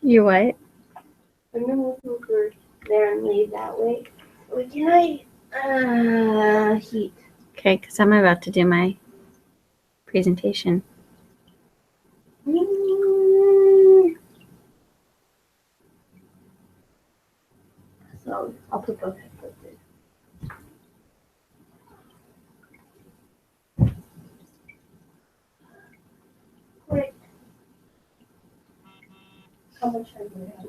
You what? I'm gonna move over there and lay that way. Wait, can I heat? Okay, because I'm about to do my presentation. So I'll put both headphones in. Wait. How much have you had?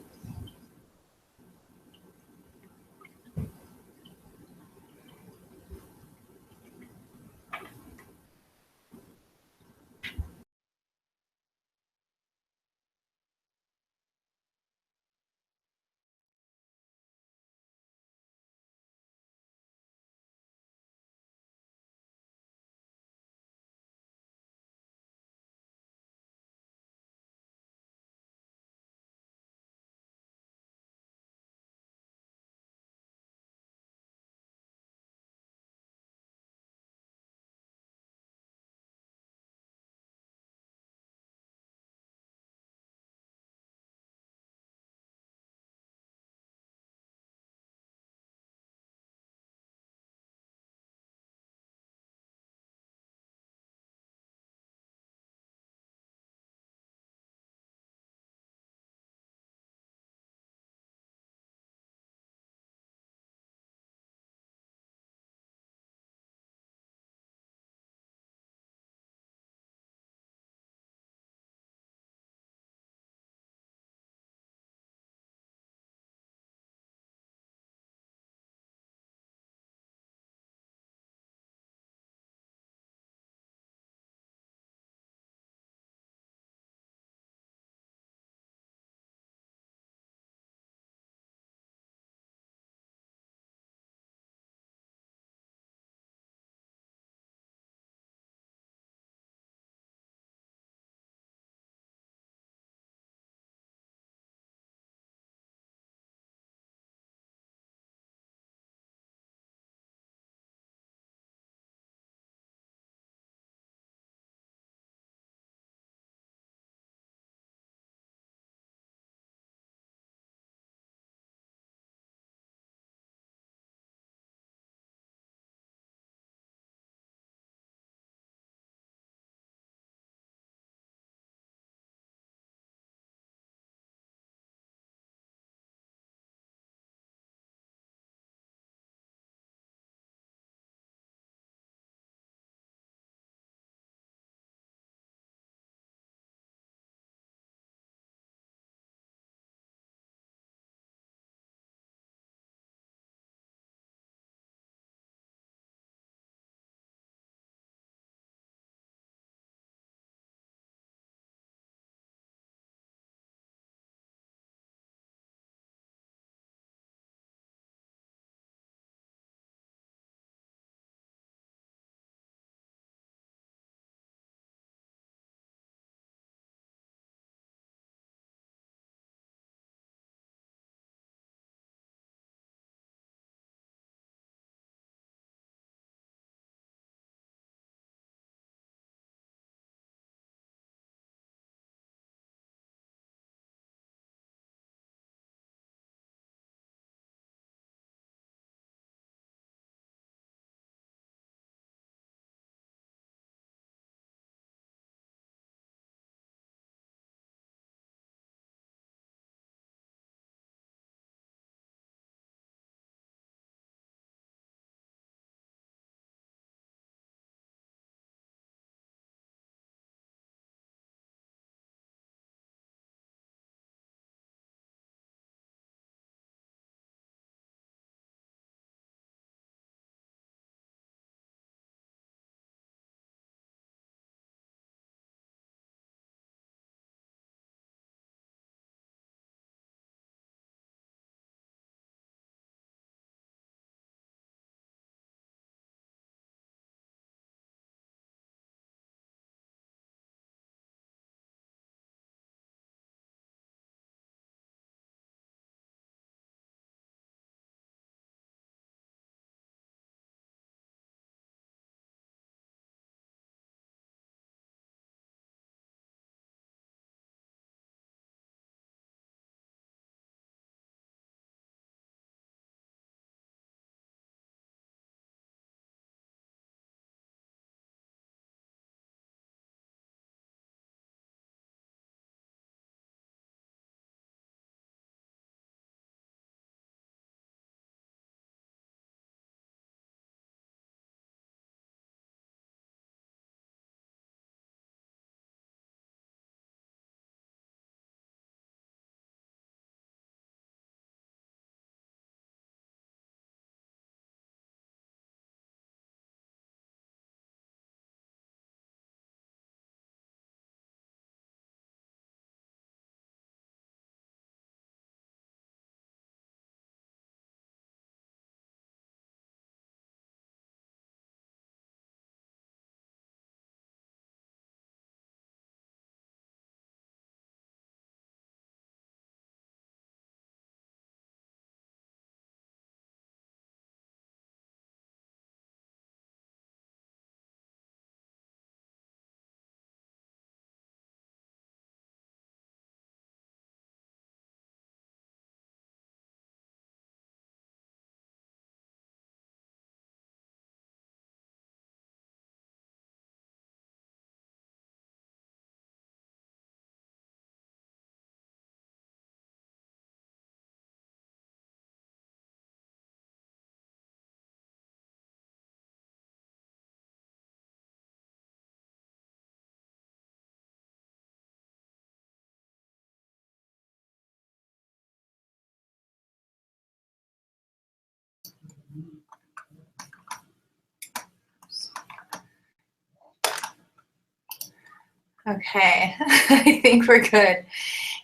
Okay, I think we're good.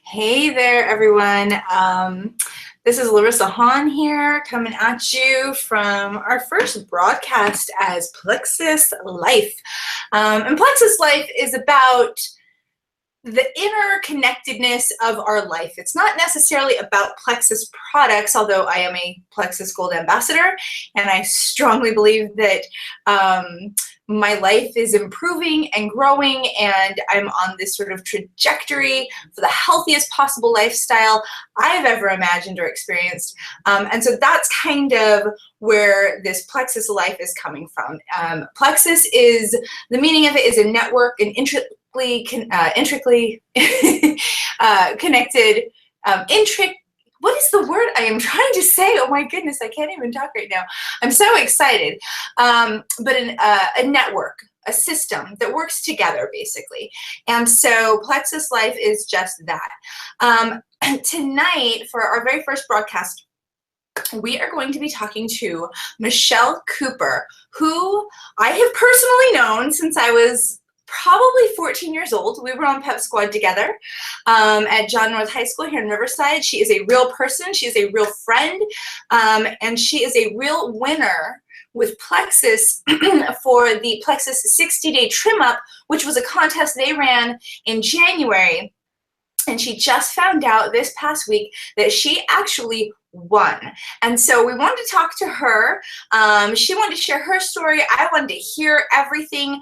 Hey there, everyone. This is Larissa Hahn here, coming at you from our first broadcast as Plexus Life. And Plexus Life is about the interconnectedness of our life. It's not necessarily about Plexus products, although I am a Plexus Gold Ambassador, and I strongly believe that my life is improving and growing, and I'm on this sort of trajectory for the healthiest possible lifestyle I've ever imagined or experienced. And so that's kind of where this Plexus Life is coming from. Plexus is, the meaning of it is a network, an intricately connected, what is the word I am trying to say? Oh my goodness, I can't even talk right now. I'm so excited. But a network, a system that works together, basically. And so Plexus Life is just that. Tonight, for our very first broadcast, we are going to be talking to Michelle Cooper, who I have personally known since I was probably 14 years old. We were on Pep Squad together at John North High School here in Riverside. She is a real person. She is a real friend. And she is a real winner with Plexus for the Plexus 60-day trim up, which was a contest they ran in January. And she just found out this past week that she actually won. And so we wanted to talk to her. She wanted to share her story. I wanted to hear everything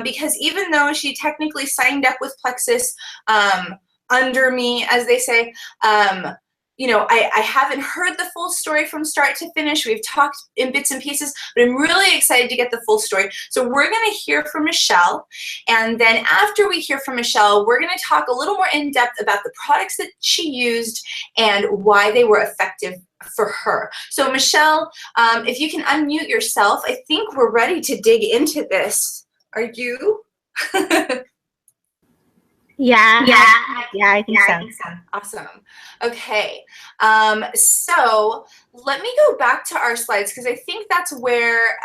because even though she technically signed up with Plexus under me, as they say, you know, I haven't heard the full story from start to finish. We've talked in bits and pieces, but I'm really excited to get the full story. So we're going to hear from Michelle. And then after we hear from Michelle, we're going to talk a little more in depth about the products that she used and why they were effective for her. So Michelle, if you can unmute yourself, I think we're ready to dig into this. Are you? Yeah, I think so. Awesome. Okay. So let me go back to our slides because I think that's where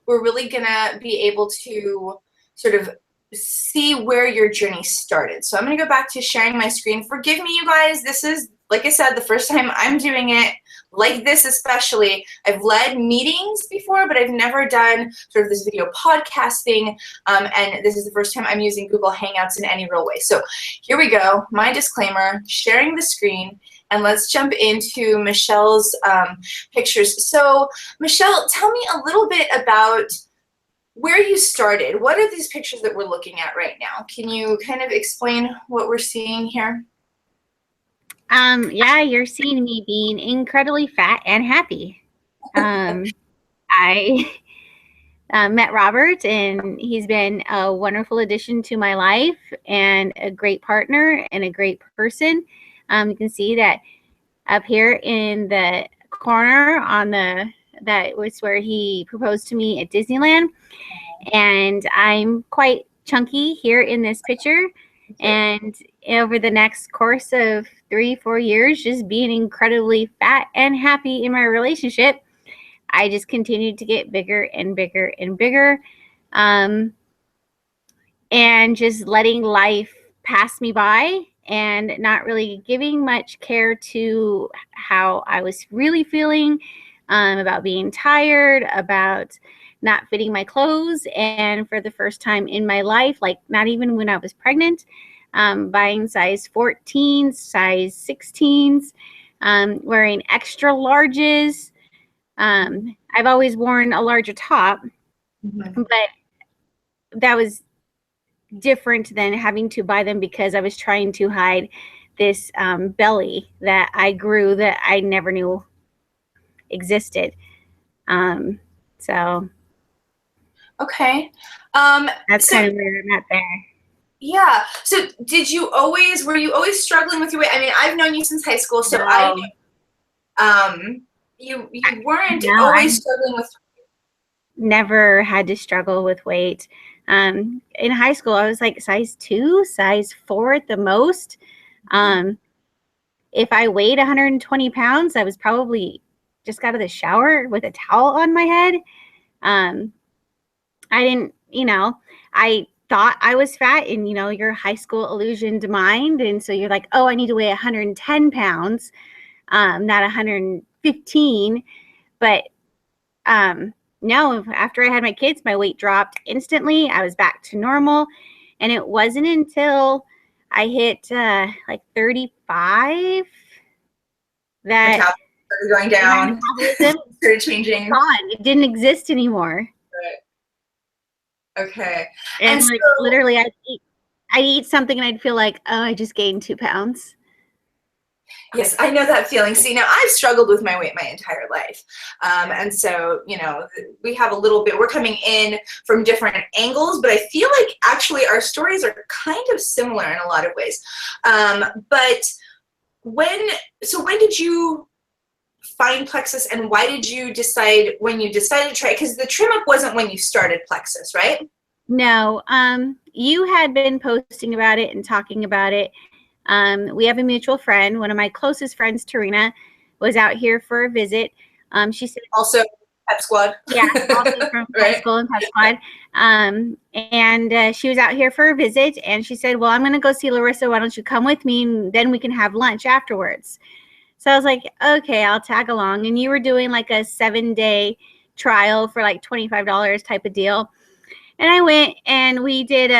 we're really gonna be able to sort of see where your journey started. So I'm gonna go back to sharing my screen. Forgive me, you guys. This is, like I said, the first time I'm doing it like this, especially. I've led meetings before, but I've never done sort of this video podcast thing. And this is the first time I'm using Google Hangouts in any real way. So here we go. My disclaimer, sharing the screen, and let's jump into Michelle's pictures. So Michelle, tell me a little bit about where you started. What are these pictures that we're looking at right now? Can you kind of explain what we're seeing here? Yeah, you're seeing me being incredibly fat and happy. I met Robert, and he's been a wonderful addition to my life and a great partner and a great person. You can see that up here in the corner on that was where he proposed to me at Disneyland. And I'm quite chunky here in this picture. And over the next course of 3-4 years, just being incredibly fat and happy in my relationship, I just continued to get bigger and bigger and bigger, and just letting life pass me by and not really giving much care to how I was really feeling, about being tired, about not fitting my clothes. And for the first time in my life, like not even when I was pregnant, buying size 14s, size 16s, wearing extra larges. I've always worn a larger top, but that was different than having to buy them because I was trying to hide this belly that I grew that I never knew existed. So Okay. that's So kind of where I'm at there. yeah. So were you always struggling with your weight? I mean, I've known you since high school, so No. you weren't No, always struggling with. never had to struggle with weight. In high school, I was like size 2, size 4 at the most. If I weighed 120 pounds, I was probably just got out of the shower with a towel on my head. I didn't, I thought I was fat in, your high school illusioned mind. And so you're like, oh, I need to weigh 110 pounds, not 115. But no, after I had my kids, my weight dropped instantly. I was back to normal. And it wasn't until I hit like 35 that Metabolism started going down, started changing. Gone. It didn't exist anymore. Right. Okay. And like literally, I'd eat something and I'd feel like, oh, I just gained 2 pounds. Yes, I know that feeling. See, now I've struggled with my weight my entire life. And so, we have a little bit, we're coming in from different angles, but I feel like actually our stories are kind of similar in a lot of ways. But when did you find Plexus, and why did you decide when you decided to try it? Because the trim up wasn't when you started Plexus, right? No, you had been posting about it and talking about it. We have a mutual friend. One of my closest friends, Tarina, was out here for a visit. She said, also Pep Squad. Yeah, also from high school and Pep Squad. And she was out here for a visit, and she said, well, I'm going to go see Larissa. Why don't you come with me, and then we can have lunch afterwards. So I was like, okay, I'll tag along. And you were doing like a 7-day trial for like $25 type of deal. And I went and we did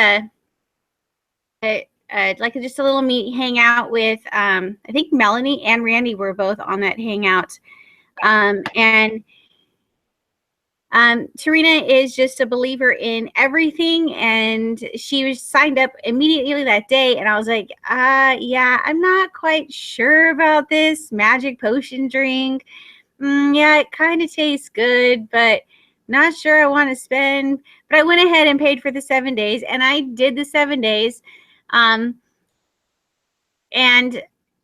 like just a little meet hangout with, I think Melanie and Randy were both on that hangout. And Tarina is just a believer in everything, and she was signed up immediately that day. And I was like, yeah, I'm not quite sure about this magic potion drink. Yeah, it kind of tastes good, but not sure I want to spend. But I went ahead and paid for the 7 days, and I did the 7 days. And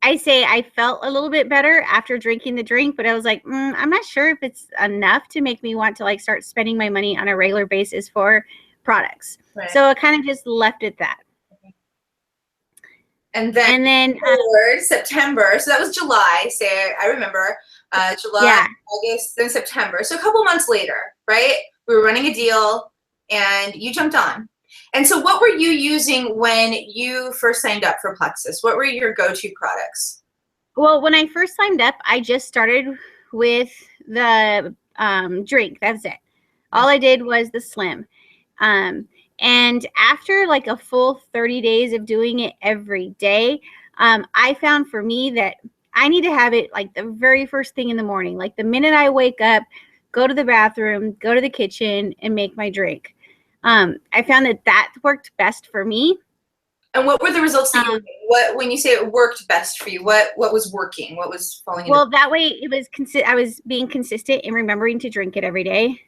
I say I felt a little bit better after drinking the drink, but I was like, I'm not sure if it's enough to make me want to like start spending my money on a regular basis for products. Right. So I kind of just left it that. And then forward September. So that was July. Say I remember July, yeah. August, then September. So a couple months later, right? We were running a deal, and you jumped on. And so what were you using when you first signed up for Plexus? What were your go-to products? Well, when I first signed up, I just started with the drink. That's it. All I did was the Slim. And after like a full 30 days of doing it every day, I found for me that I need to have it like the very first thing in the morning. Like the minute I wake up, go to the bathroom, go to the kitchen, and make my drink. I found that worked best for me. And what were the results that you were getting? When you say it worked best for you, what was working? What was falling into? Well, that way it was I was being consistent in remembering to drink it every day.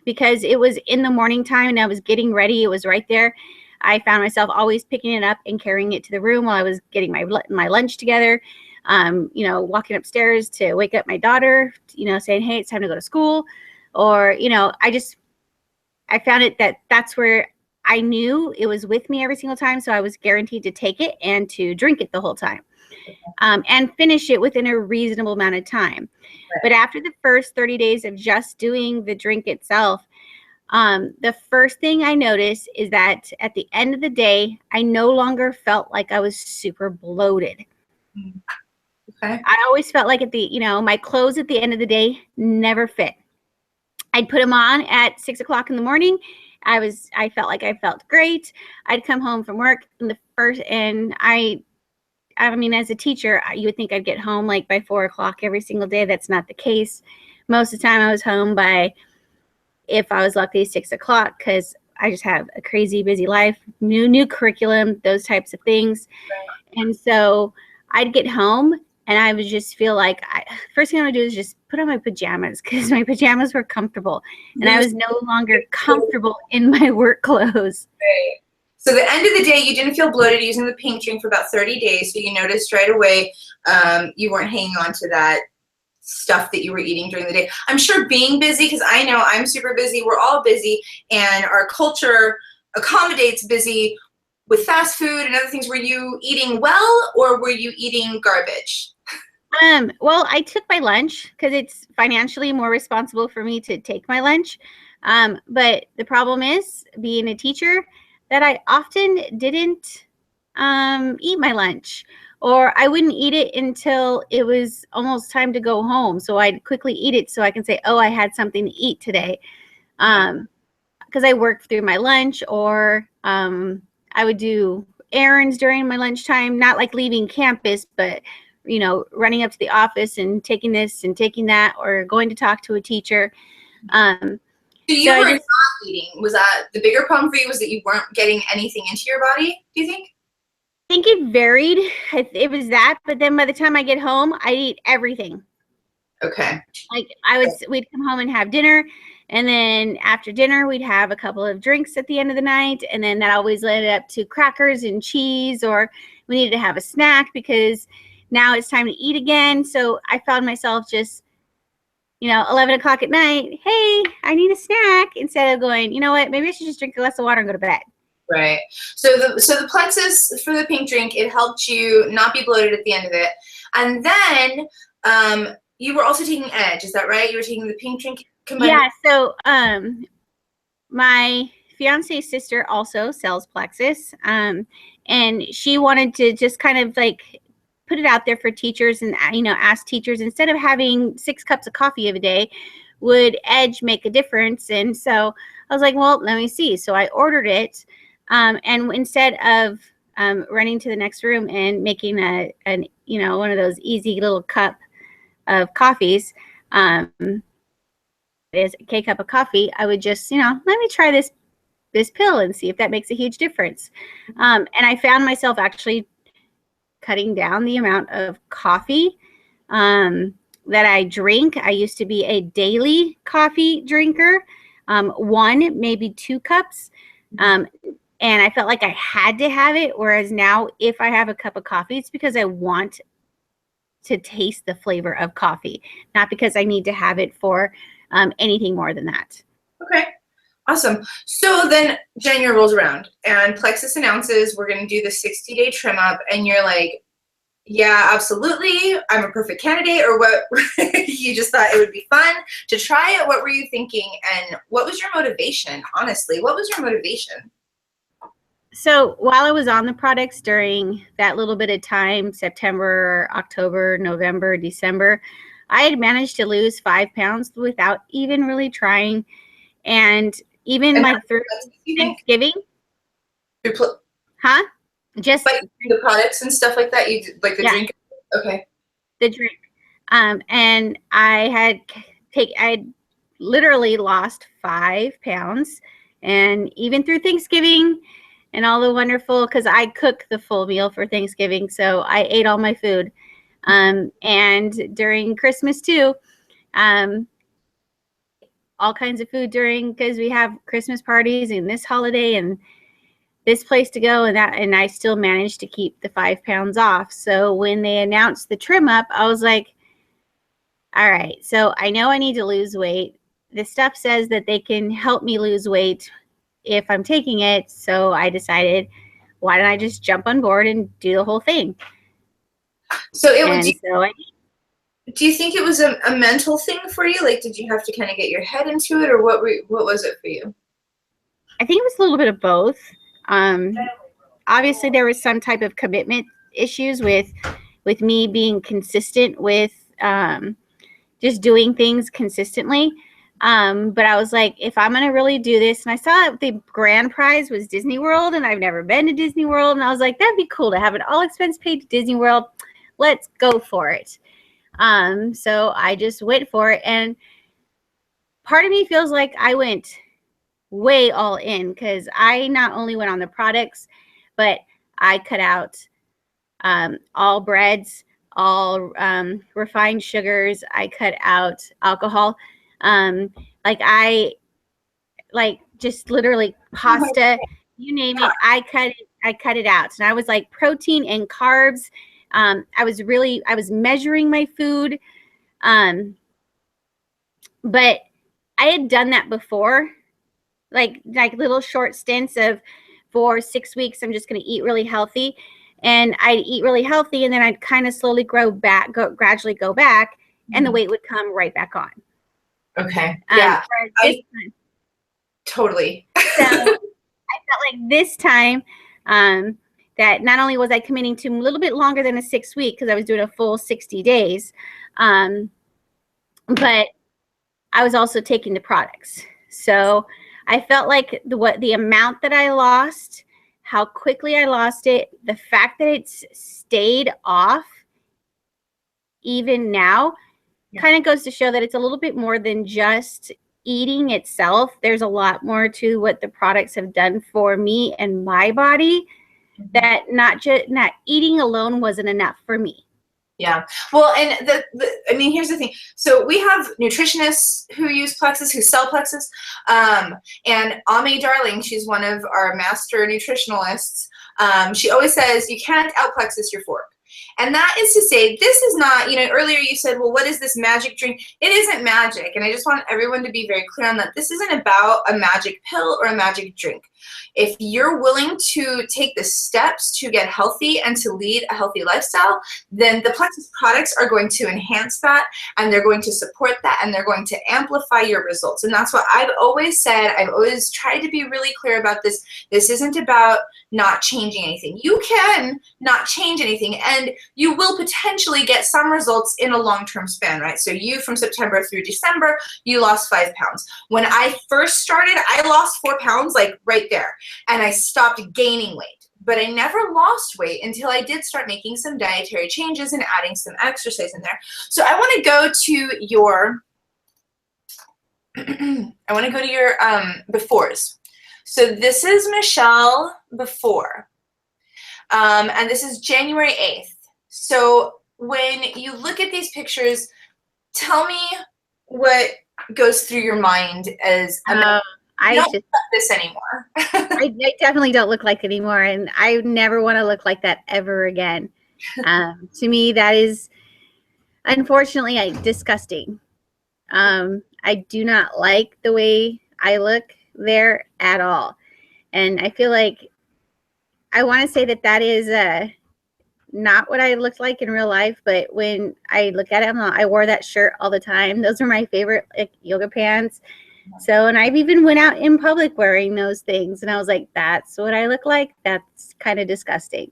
Because it was in the morning time and I was getting ready. It was right there. I found myself always picking it up and carrying it to the room while I was getting my lunch together. Walking upstairs to wake up my daughter, saying, hey, it's time to go to school. Or, I found it that's where I knew it was with me every single time. So I was guaranteed to take it and to drink it the whole time, and finish it within a reasonable amount of time. Right. But after the first 30 days of just doing the drink itself, the first thing I noticed is that at the end of the day, I no longer felt like I was super bloated. Okay. I always felt like my clothes at the end of the day never fit. I'd put them on at 6 o'clock in the morning. I felt like I felt great. I'd come home from work and I mean, as a teacher, you would think I'd get home like by 4 o'clock every single day. That's not the case. Most of the time I was home by, if I was lucky, 6 o'clock, because I just have a crazy busy life, new curriculum, those types of things. Right. And so I'd get home and I would just feel like first thing I would do is just put on my pajamas, because my pajamas were comfortable and I was no longer comfortable in my work clothes. Right. So the end of the day, you didn't feel bloated using the pink drink for about 30 days. So you noticed right away you weren't hanging on to that stuff that you were eating during the day. I'm sure being busy, because I know I'm super busy, we're all busy, and our culture accommodates busy with fast food and other things. Were you eating well, or were you eating garbage? Well, I took my lunch because it's financially more responsible for me to take my lunch. But the problem is, being a teacher, that I often didn't eat my lunch, or I wouldn't eat it until it was almost time to go home. So I'd quickly eat it so I can say, oh, I had something to eat today. Because I worked through my lunch, or I would do errands during my lunchtime, not like leaving campus, but running up to the office and taking this and taking that, or going to talk to a teacher. So you were not eating. Was that the bigger problem for you? Was that you weren't getting anything into your body, do you think? I think it varied. It was that, but then by the time I get home, I eat everything. Okay. Like we'd come home and have dinner, and then after dinner, we'd have a couple of drinks at the end of the night, and then that always led up to crackers and cheese, or we needed to have a snack because now it's time to eat again. So I found myself just, 11 o'clock at night, hey, I need a snack, instead of going, you know what, maybe I should just drink a glass of water and go to bed. Right. So the Plexus for the pink drink, it helped you not be bloated at the end of it. And then you were also taking Edge, is that right? You were taking the pink drink combined. Yeah, so my fiance's sister also sells Plexus, and she wanted to just kind of like put it out there for teachers and ask teachers, instead of having 6 cups of coffee every day, would Edge make a difference? And so I was like, well, let me see. So I ordered it, and instead of running to the next room and making one of those easy little cup of coffees, is a K-cup of coffee, I would just, let me try this pill and see if that makes a huge difference. And I found myself actually cutting down the amount of coffee that I drink. I used to be a daily coffee drinker, 1, maybe 2 cups. And I felt like I had to have it. Whereas now, if I have a cup of coffee, it's because I want to taste the flavor of coffee, not because I need to have it for anything more than that. Okay, awesome. So then January rolls around and Plexus announces we're going to do the 60-day trim up, and you're like, yeah, absolutely, I'm a perfect candidate, or what? You just thought it would be fun to try it? What were you thinking, and what was your motivation? Honestly, what was your motivation? So while I was on the products during that little bit of time, September, October, November, December, I had managed to lose 5 pounds without even really trying. And even like through Thanksgiving. Huh? Just like the products and stuff like that? You like the drink? Okay. The drink. And I had literally lost 5 pounds. And even through Thanksgiving and all the wonderful, because I cook the full meal for Thanksgiving, so I ate all my food. And during Christmas too, all kinds of food because we have Christmas parties and this holiday and this place to go, and I still managed to keep the 5 pounds off. So when they announced the trim up, I was like, all right, so I know I need to lose weight. This stuff says that they can help me lose weight if I'm taking it. So I decided, why don't I just jump on board and do the whole thing? So do you think it was a mental thing for you? Like, did you have to kind of get your head into it, or what was it for you? I think it was a little bit of both. Obviously, there was some type of commitment issues with me being consistent with just doing things consistently. But I was like, if I'm going to really do this, and I saw the grand prize was Disney World, and I've never been to Disney World. And I was like, that'd be cool to have an all expense paid to Disney World. Let's go for it. So I just went for it. And part of me feels like I went way all in, because I not only went on the products, but I cut out all breads, all refined sugars. I cut out alcohol. Just literally pasta, you name it. I cut it out. And I was like, protein and carbs. I was measuring my food. But I had done that before, like little short stints of, for 6 weeks, I'm just going to eat really healthy. And I'd eat really healthy, and then I'd kind of slowly gradually go back, and the weight would come right back on. Okay. Yeah. Totally. So I felt like this time that not only was I committing to a little bit longer than a 6 week, because I was doing a full 60 days, but I was also taking the products. So I felt like the amount that I lost, how quickly I lost it, the fact that it's stayed off even now, kind of goes to show that it's a little bit more than just eating itself. There's a lot more to what the products have done for me and my body, that not eating alone wasn't enough for me. Yeah. Well, and I mean, here's the thing. So we have nutritionists who use Plexus, who sell Plexus. And Ame Darling, she's one of our master nutritionalists. She always says, you can't out-Plexus your fork. And that is to say, this is not, you know, earlier you said, well, what is this magic drink? It isn't magic. And I just want everyone to be very clear on that. This isn't about a magic pill or a magic drink. If you're willing to take the steps to get healthy and to lead a healthy lifestyle, then the Plexus products are going to enhance that, and they're going to support that, and they're going to amplify your results. And that's what I've always said. I've always tried to be really clear about this. This isn't about not changing anything. You can not change anything, and you will potentially get some results in a long-term span, right? So you, from September through December, you lost 5 pounds. When I first started, I lost 4 pounds, like right there, and I stopped gaining weight. But I never lost weight until I did start making some dietary changes and adding some exercise in there. So I want to go to your, befores. So this is Michelle before, and this is January 8th. So when you look at these pictures, tell me what goes through your mind as I don't look like this anymore. I definitely don't look like it anymore, and I never want to look like that ever again. To me, that is unfortunately disgusting. I do not like the way I look there at all, and I feel like I want to say that is not what I looked like in real life, but when I look at it, I wore that shirt all the time. Those are my favorite, like, yoga pants. So, and I've even went out in public wearing those things, and I was like, that's what I look like? That's kind of disgusting.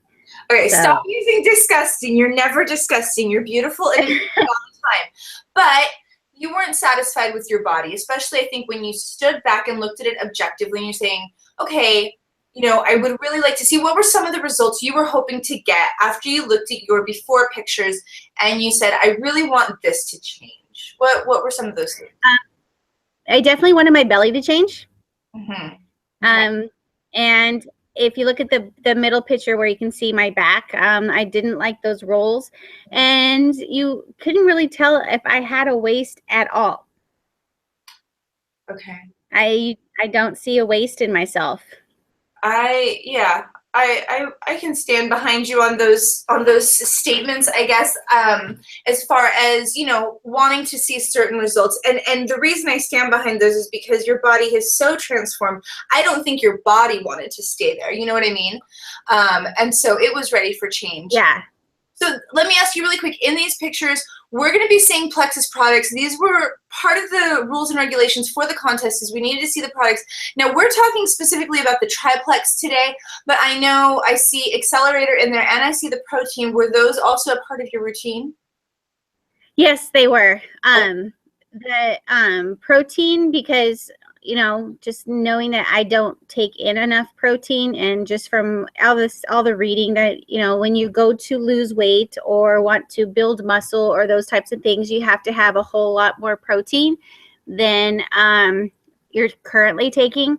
Okay, so. Stop using disgusting. You're never disgusting. You're beautiful and all the time. But you weren't satisfied with your body, especially I think when you stood back and looked at it objectively and you're saying, okay, you know, I would really like to see what were some of the results you were hoping to get after you looked at your before pictures and you said, I really want this to change. What were some of those things? I definitely wanted my belly to change. Mm-hmm. And if you look at the middle picture where you can see my back, I didn't like those rolls, and you couldn't really tell if I had a waist at all. Okay. I don't see a waist in myself. I can stand behind you on those statements, I guess, as far as, you know, wanting to see certain results. And the reason I stand behind those is because your body has so transformed. I don't think your body wanted to stay there. You know what I mean? And so it was ready for change. Yeah. So let me ask you really quick, in these pictures, we're going to be seeing Plexus products. These were part of the rules and regulations for the contest, is we needed to see the products. Now, we're talking specifically about the triplex today, but I know I see Accelerator in there and I see the protein. Were those also a part of your routine? Yes, they were. The protein, because, you know, just knowing that I don't take in enough protein, and just from all the reading that, you know, when you go to lose weight or want to build muscle or those types of things, you have to have a whole lot more protein than you're currently taking.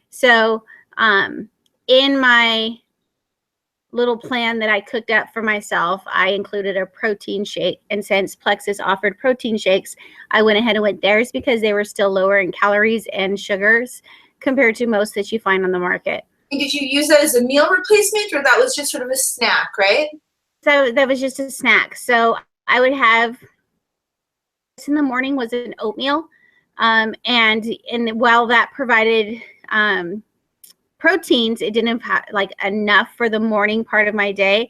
So in my little plan that I cooked up for myself, I included a protein shake, and since Plexus offered protein shakes, I went ahead and went theirs because they were still lower in calories and sugars compared to most that you find on the market. And did you use that as a meal replacement, or that was just sort of a snack, right? So that was just a snack. So I would have, in the morning was an oatmeal, and while that provided proteins, it didn't have like enough for the morning part of my day.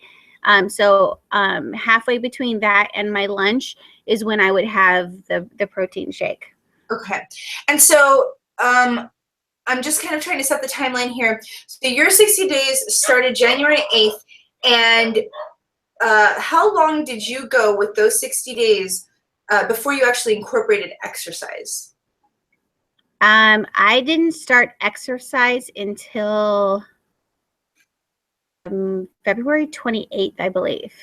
So halfway between that and my lunch is when I would have the protein shake. Okay. And so I'm just kind of trying to set the timeline here. So your 60 days started January 8th, and how long did you go with those 60 days before you actually incorporated exercise? I didn't start exercise until February 28th, I believe.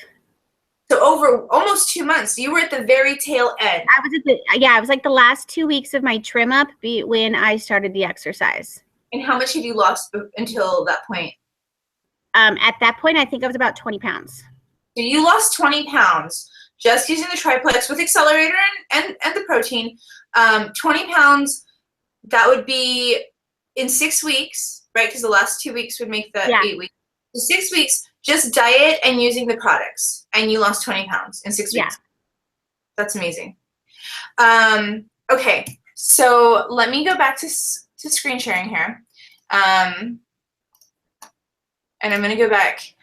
So over almost 2 months. You were at the very tail end. I was at the, yeah, it was like the last 2 weeks of my trim up when I started the exercise. And how much had you lost until that point? At that point, I think I was about 20 pounds. So you lost 20 pounds just using the triplex with accelerator and the protein. 20 pounds, that would be in 6 weeks, right? Because the last 2 weeks would make the 8 weeks. So 6 weeks, just diet and using the products, and you lost 20 pounds in 6 weeks. Yeah. That's amazing. Okay, so let me go back to screen sharing here. And I'm going to go back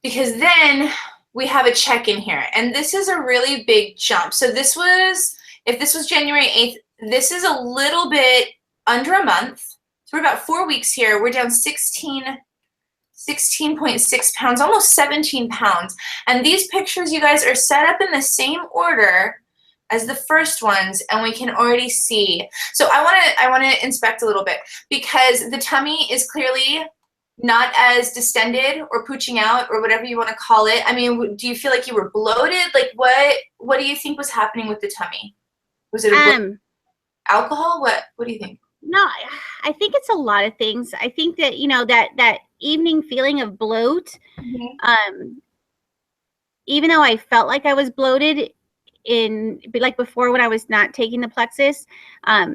because then we have a check-in here. And this is a really big jump. So this was, if this was January 8th, this is a little bit under a month. So we're about 4 weeks here. We're down 16.6 pounds, almost 17 pounds. And these pictures, you guys, are set up in the same order as the first ones, and we can already see. So I want to inspect a little bit because the tummy is clearly not as distended or pooching out or whatever you want to call it. I mean, do you feel like you were bloated? Like what do you think was happening with the tummy? Was it alcohol? What do you think? No, I think it's a lot of things. I think that, you know, that evening feeling of bloat, even though I felt like I was bloated like before when I was not taking the Plexus,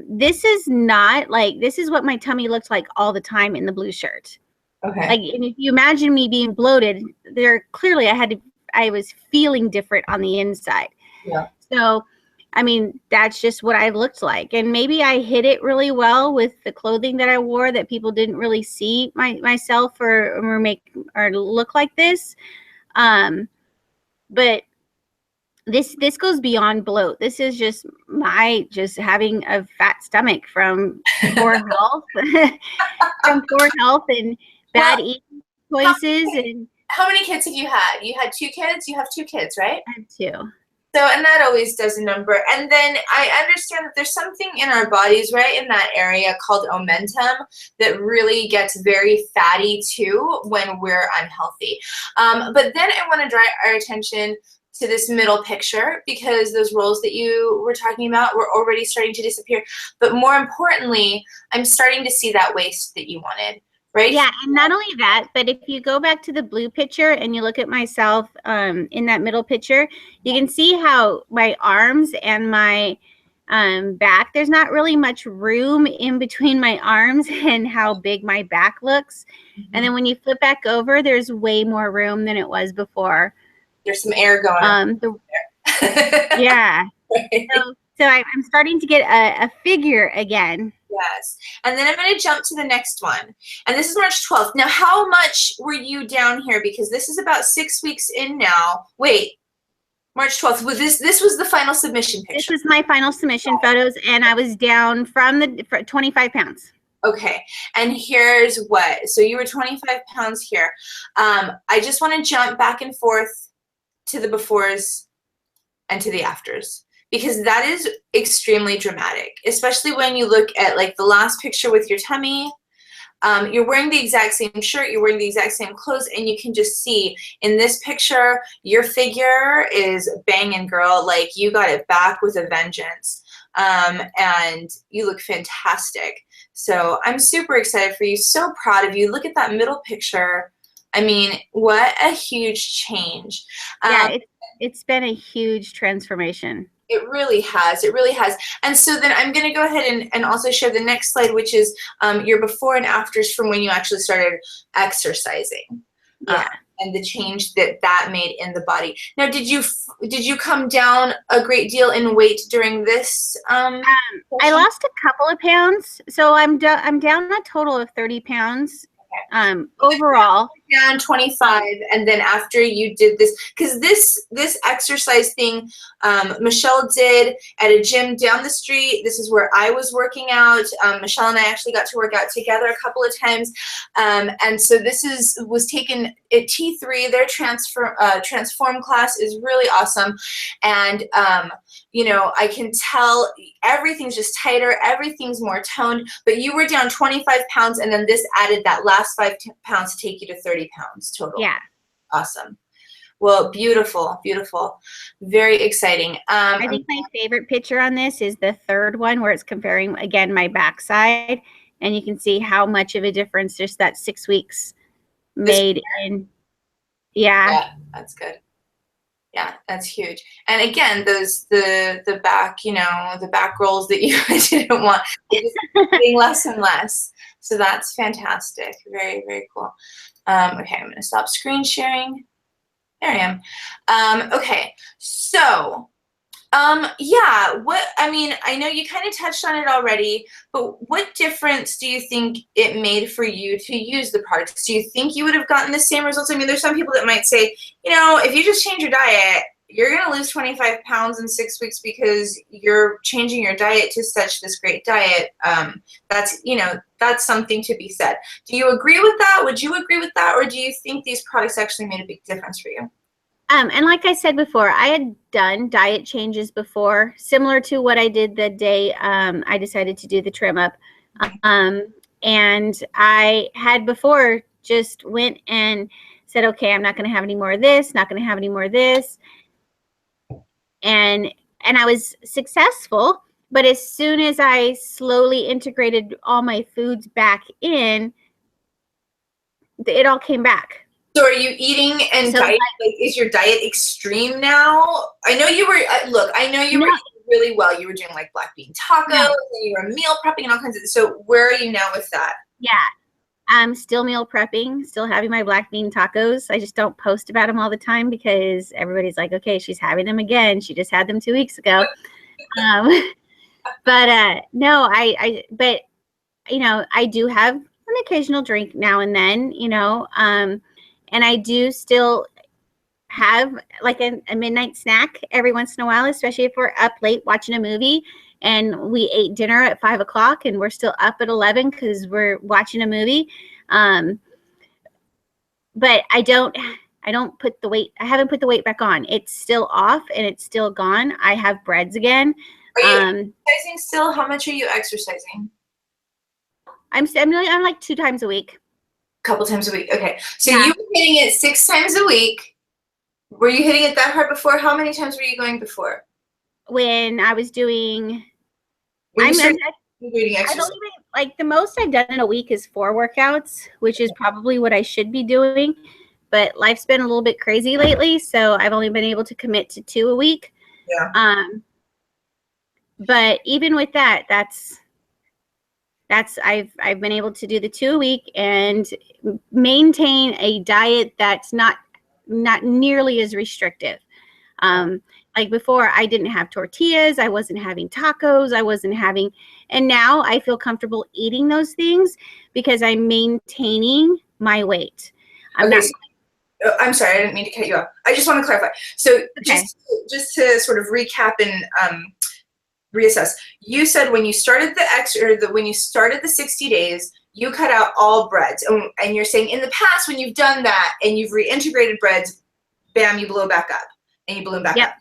this is not like, this is what my tummy looked like all the time in the blue shirt. Okay. Like, and if you imagine me being bloated, there clearly I was feeling different on the inside. Yeah. So, I mean, that's just what I looked like. And maybe I hid it really well with the clothing that I wore, that people didn't really see myself or look like this. But this goes beyond bloat. This is just just having a fat stomach from poor health, and bad eating choices. How many kids have you had? You had 2 kids? You have 2 kids, right? I have 2. So, and that always does a number. And then I understand that there's something in our bodies, right, in that area called omentum that really gets very fatty too when we're unhealthy. But then I want to draw our attention to this middle picture because those rolls that you were talking about were already starting to disappear. But more importantly, I'm starting to see that waist that you wanted, right? Yeah, and not only that, but if you go back to the blue picture and you look at myself in that middle picture, you can see how my arms and my back, there's not really much room in between my arms and how big my back looks. And then when you flip back over, there's way more room than it was before. There's some air going on. Yeah. Right. So I'm starting to get a figure again. Yes. And then I'm going to jump to the next one. And this is March 12th. Now, how much were you down here? Because this is about 6 weeks in now. Wait, March 12th. This was the final submission picture. This was my final submission photos, and I was down for 25 pounds. Okay. And here's what. So you were 25 pounds here. I just want to jump back and forth to the befores and to the afters, because that is extremely dramatic, especially when you look at like the last picture with your tummy. You're wearing the exact same shirt, you're wearing the exact same clothes, and you can just see in this picture, your figure is banging, girl. Like, you got it back with a vengeance. And you look fantastic. So I'm super excited for you, so proud of you. Look at that middle picture. I mean, what a huge change. Yeah, it's been a huge transformation. It really has. It really has. And so then I'm going to go ahead and also share the next slide, which is your before and afters from when you actually started exercising. Yeah. And the change that made in the body. Now, did you come down a great deal in weight during this? I lost a couple of pounds, so I'm down a total of 30 pounds overall. down 25, and then after you did this, because this exercise thing, Michelle did at a gym down the street. This is where I was working out. Michelle and I actually got to work out together a couple of times, and so this was taken at T3. Their transform class is really awesome, and you know, I can tell everything's just tighter, everything's more toned, but you were down 25 pounds, and then this added that last 5 pounds to take you to 30 pounds total. Yeah. Awesome. Well, beautiful, beautiful. Very exciting. I think my favorite picture on this is the third one where it's comparing, again, my backside, and you can see how much of a difference just that 6 weeks made in. Yeah, that's good. Yeah, that's huge. And again, the back, you know, the back rolls that you didn't want, just getting less and less. So that's fantastic. Very, very cool. Okay, I'm gonna stop screen sharing. There I am. Okay, so yeah, I mean, I know you kind of touched on it already, but what difference do you think it made for you to use the products? Do you think you would have gotten the same results? I mean, there's some people that might say, you know, if you just change your diet, you're going to lose 25 pounds in 6 weeks because you're changing your diet to such this great diet. That's, you know, that's something to be said. Do you agree with that? Would you agree with that? Or do you think these products actually made a big difference for you? And like I said before, I had done diet changes before, similar to what I did the day I decided to do the trim up. And I had before just went and said, okay, I'm not going to have any more of this, not going to have any more of this. And I was successful. But as soon as I slowly integrated all my foods back in, it all came back. So are you eating and diet, like, is your diet extreme now? I know you were, look, I know you were eating really well. You were doing like black bean tacos, and you were meal prepping and all kinds of, so where are you now with that? Yeah, I'm still meal prepping, still having my black bean tacos. I just don't post about them all the time because everybody's like, okay, she's having them again. She just had them 2 weeks ago. But no, but, you know, I do have an occasional drink now and then, you know, and I do still have like a midnight snack every once in a while, especially if we're up late watching a movie and we ate dinner at 5 o'clock and we're still up at 11 because we're watching a movie. But I haven't put the weight back on. It's still off and it's still gone. I have breads again. Are you exercising still? How much are you exercising? I'm like 2 times a week. Couple times a week. Okay. So you were hitting it 6 times a week. Were you hitting it that hard before? How many times were you going before? When I was doing, I don't even, like the most I've done in a week is 4 workouts, which is probably what I should be doing. But life's been a little bit crazy lately, so I've only been able to commit to 2 a week. Yeah. But even with that, I've been able to do the 2 a week and maintain a diet that's not nearly as restrictive. Like before, I didn't have tortillas, I wasn't having tacos, and now I feel comfortable eating those things because I'm maintaining my weight. I'm sorry, I didn't mean to cut you off. I just want to clarify. So just to sort of recap and reassess. You said when you started when you started the 60 days, you cut out all breads, and you're saying in the past when you've done that and you've reintegrated breads, bam, you blow back up and you blow back up.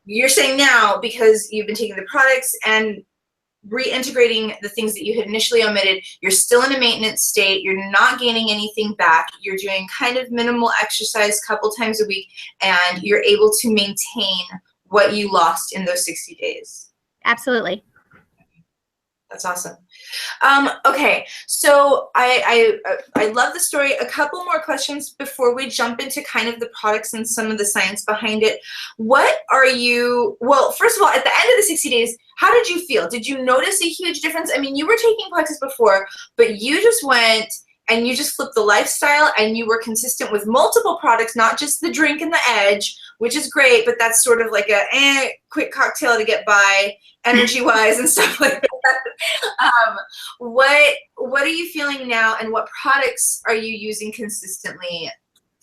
You're saying now because you've been taking the products and reintegrating the things that you had initially omitted, you're still in a maintenance state, you're not gaining anything back, you're doing kind of minimal exercise a couple times a week, and you're able to maintain what you lost in those 60 days. Absolutely. That's awesome. Okay, so I love the story. A couple more questions before we jump into kind of the products and some of the science behind it. What are you, well, first of all, at the end of the 60 days, how did you feel? Did you notice a huge difference? I mean, you were taking Plexus before, but you just went and you just flipped the lifestyle and you were consistent with multiple products, not just the drink and the edge, which is great, but that's sort of like a quick cocktail to get by energy-wise and stuff like that. What are you feeling now, and what products are you using consistently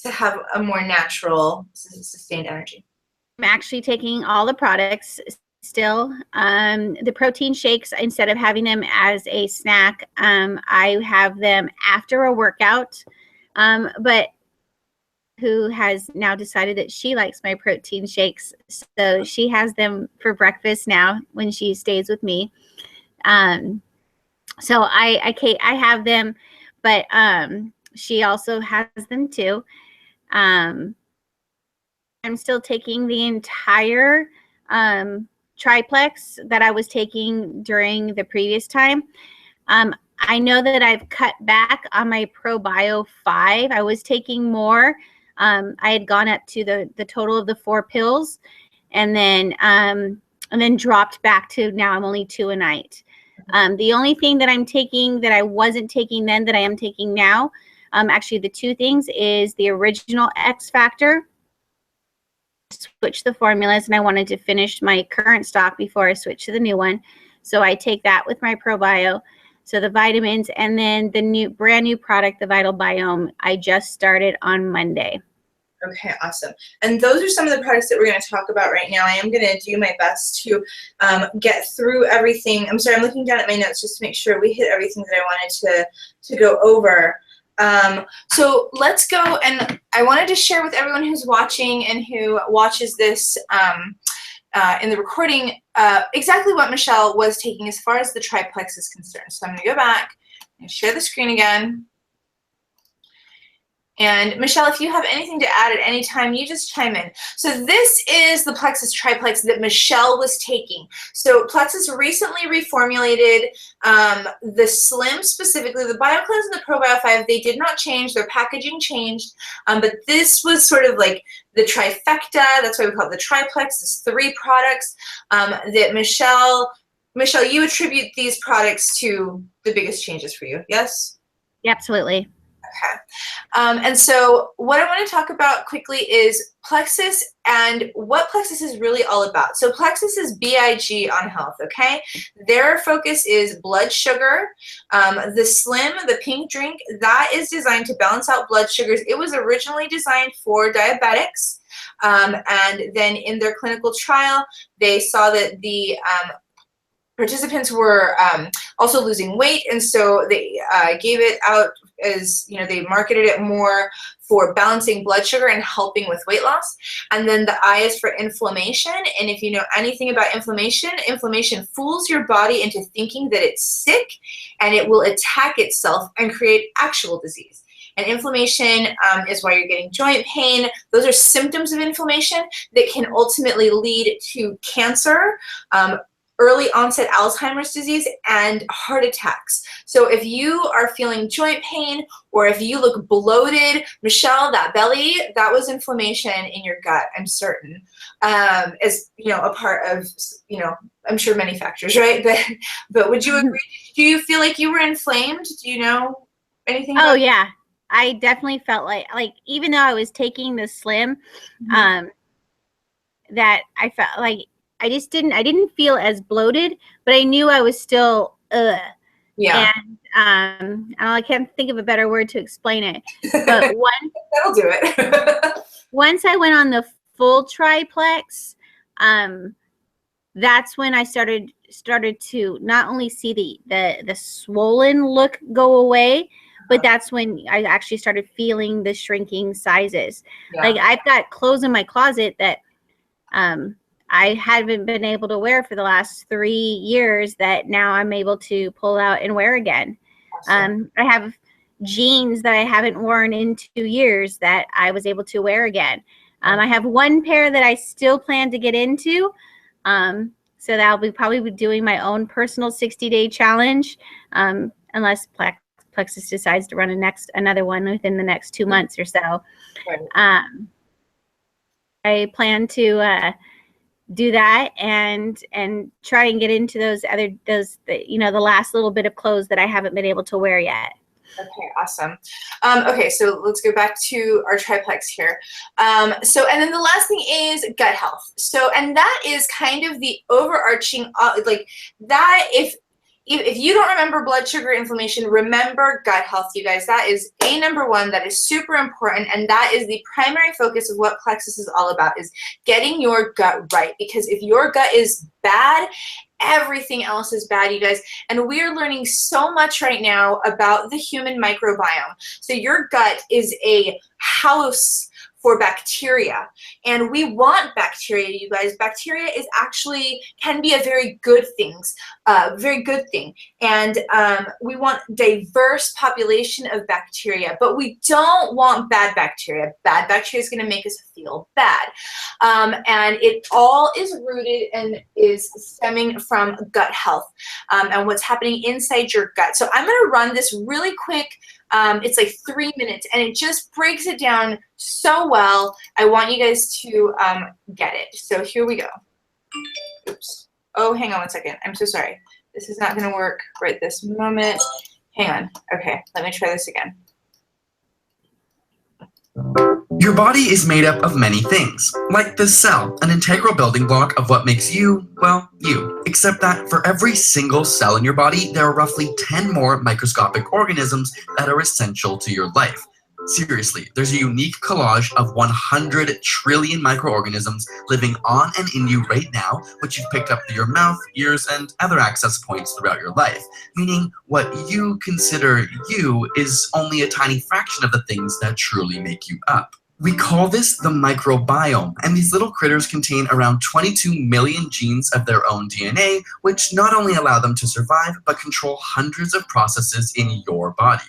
to have a more natural, sustained energy. I'm actually taking all the products still. The protein shakes, instead of having them as a snack, I have them after a workout. But who has now decided that she likes my protein shakes, so she has them for breakfast now when she stays with me. So I have them, but she also has them too. I'm still taking the entire triplex that I was taking during the previous time. I know that I've cut back on my ProBio 5. I was taking more. I had gone up to the total of the 4 pills, and then dropped back to now I'm only 2 a night. The only thing that I'm taking that I wasn't taking then that I am taking now, actually the 2 things, is the original X Factor. Switch the formulas, and I wanted to finish my current stock before I switch to the new one. So I take that with my ProBio. So the vitamins, and then the brand new product, the Vital Biome, I just started on Monday. Okay, awesome. And those are some of the products that we're going to talk about right now. I am going to do my best to get through everything. I'm sorry, I'm looking down at my notes just to make sure we hit everything that I wanted to go over. So let's go, and I wanted to share with everyone who's watching and who watches this in the recording exactly what Michelle was taking as far as the triplex is concerned. So I'm going to go back and share the screen again. And Michelle, if you have anything to add at any time, you just chime in. So this is the Plexus triplex that Michelle was taking. So Plexus recently reformulated the Slim, specifically the BioCleanse and the ProBio 5. They did not change, their packaging changed, but this was sort of like the trifecta. That's why we call it the triplex. It's 3 products that Michelle, you attribute these products to the biggest changes for you, yes? Yeah, absolutely. Okay. And so what I want to talk about quickly is Plexus and what Plexus is really all about. So Plexus is BIG on health, okay? Their focus is blood sugar. The Slim, the pink drink, that is designed to balance out blood sugars. It was originally designed for diabetics. And then in their clinical trial, they saw that the participants were also losing weight, and so they gave it out as, you know, they marketed it more for balancing blood sugar and helping with weight loss. And then the I is for inflammation, and if you know anything about inflammation, inflammation fools your body into thinking that it's sick, and it will attack itself and create actual disease. And inflammation is why you're getting joint pain. Those are symptoms of inflammation that can ultimately lead to cancer, early onset Alzheimer's disease, and heart attacks. So if you are feeling joint pain, or if you look bloated, Michelle, that belly, that was inflammation in your gut, I'm certain. As, you know, a part of, you know, I'm sure many factors, right? But would you agree? Do you feel like you were inflamed? Do you know anything about yeah. I definitely felt like even though I was taking the Slim, that I felt like I didn't feel as bloated, but I knew I was still Yeah. And I can't think of a better word to explain it. But that'll do it. Once I went on the full triplex, that's when I started to not only see the swollen look go away, but that's when I actually started feeling the shrinking sizes. Yeah. Like, I've got clothes in my closet that I haven't been able to wear for the last 3 years that now I'm able to pull out and wear again. Awesome. I have jeans that I haven't worn in 2 years that I was able to wear again. I have one pair that I still plan to get into. So that'll be probably doing my own personal 60-day challenge, unless Plexus decides to run another one within the next 2 months or so. Right. I plan to do that and try and get into the last little bit of clothes that I haven't been able to wear yet. Okay, awesome. Okay, so let's go back to our triplex here. And then the last thing is gut health. So, and that is kind of the overarching, like that, if you don't remember blood sugar inflammation, remember gut health, you guys. That is number one. That is super important, and that is the primary focus of what Plexus is all about, is getting your gut right. Because if your gut is bad, everything else is bad, you guys. And we're learning so much right now about the human microbiome. So your gut is a house for bacteria, and we want bacteria, you guys. Bacteria is actually can be a very good thing, and we want diverse population of bacteria, but we don't want bad bacteria. Bad bacteria is going to make us feel bad, and it all is rooted and is stemming from gut health, and what's happening inside your gut. So I'm going to run this really quick. It's like 3 minutes, and it just breaks it down so well. I want you guys to get it. So here we go. Oops. Oh, hang on one second. I'm so sorry. This is not going to work right this moment. Hang on. Okay, let me try this again. Your body is made up of many things, like the cell, an integral building block of what makes you, well, you. Except that for every single cell in your body, there are roughly 10 more microscopic organisms that are essential to your life. Seriously, there's a unique collage of 100 trillion microorganisms living on and in you right now, which you've picked up through your mouth, ears, and other access points throughout your life. Meaning, what you consider you is only a tiny fraction of the things that truly make you up. We call this the microbiome, and these little critters contain around 22 million genes of their own DNA, which not only allow them to survive, but control hundreds of processes in your body.